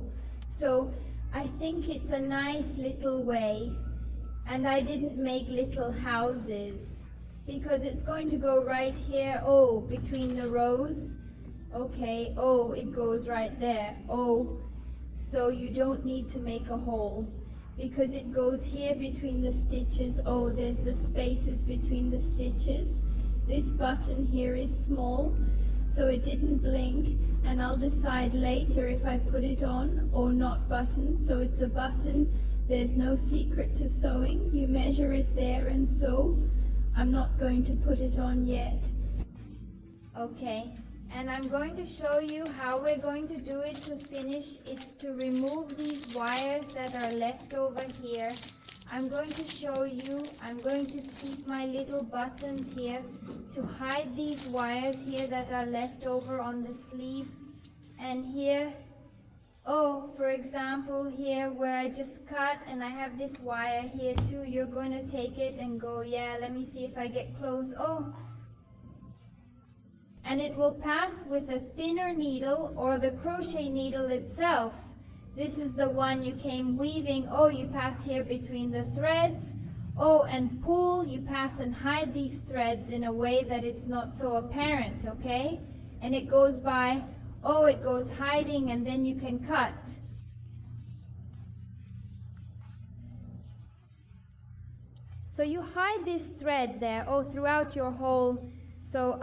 so I think it's a nice little way. And I didn't make little houses because it's going to go right here. Oh, between the rows. Okay, oh, it goes right there. Oh, so you don't need to make a hole because it goes here between the stitches. Oh, there's the spaces between the stitches. This button here is small, so it didn't blink, and I'll decide later if I put it on or not button. So it's a button. There's no secret to sewing. You measure it there and sew. I'm not going to put it on yet. Okay. And I'm going to show you how we're going to do it to finish. It's to remove these wires that are left over here. I'm going to show you, I'm going to keep my little buttons here to hide these wires here that are left over on the sleeve. And here, oh, for example, here where I just cut and I have this wire here too, you're going to take it and go, yeah, let me see if I get close. Oh, and it will pass with a thinner needle or the crochet needle itself. This is the one you came weaving. Oh, you pass here between the threads. Oh, and pull, you pass and hide these threads in a way that it's not so apparent, okay? And it goes by, oh, it goes hiding, and then you can cut. So you hide this thread there, oh, throughout your whole, so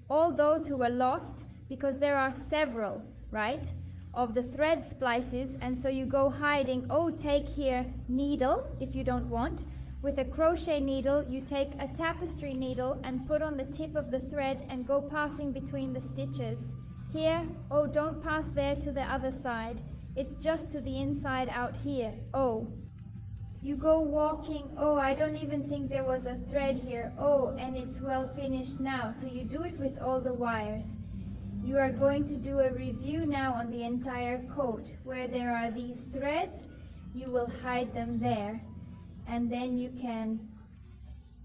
all those who were lost, because there are several, right, of the thread splices, and so you go hiding. Oh, take here needle if you don't want. With a crochet needle, you take a tapestry needle and put on the tip of the thread and go passing between the stitches. Here, oh, don't pass there to the other side. It's just to the inside out here. Oh, you go walking. Oh, I don't even think there was a thread here. Oh, and it's well finished now. So you do it with all the wires. You are going to do a review now on the entire coat. Where there are these threads, you will hide them there. And then you can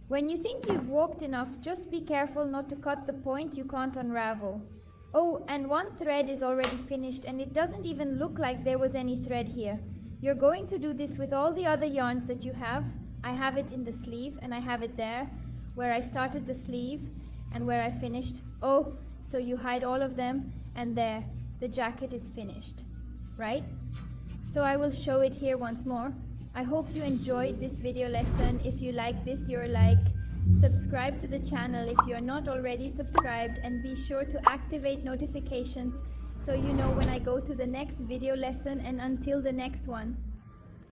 When you think you've walked enough, just be careful not to cut the point you can't unravel. Oh, and one thread is already finished and it doesn't even look like there was any thread here. You're going to do this with all the other yarns that you have. I have it in the sleeve and I have it there, where I started the sleeve and where I finished. Oh, so you hide all of them and there, the jacket is finished, right? So I will show it here once more. I hope you enjoyed this video lesson. If you like this, you're like, subscribe to the channel if you're not already subscribed, and be sure to activate notifications so you know when I go to the next video lesson, and until the next one.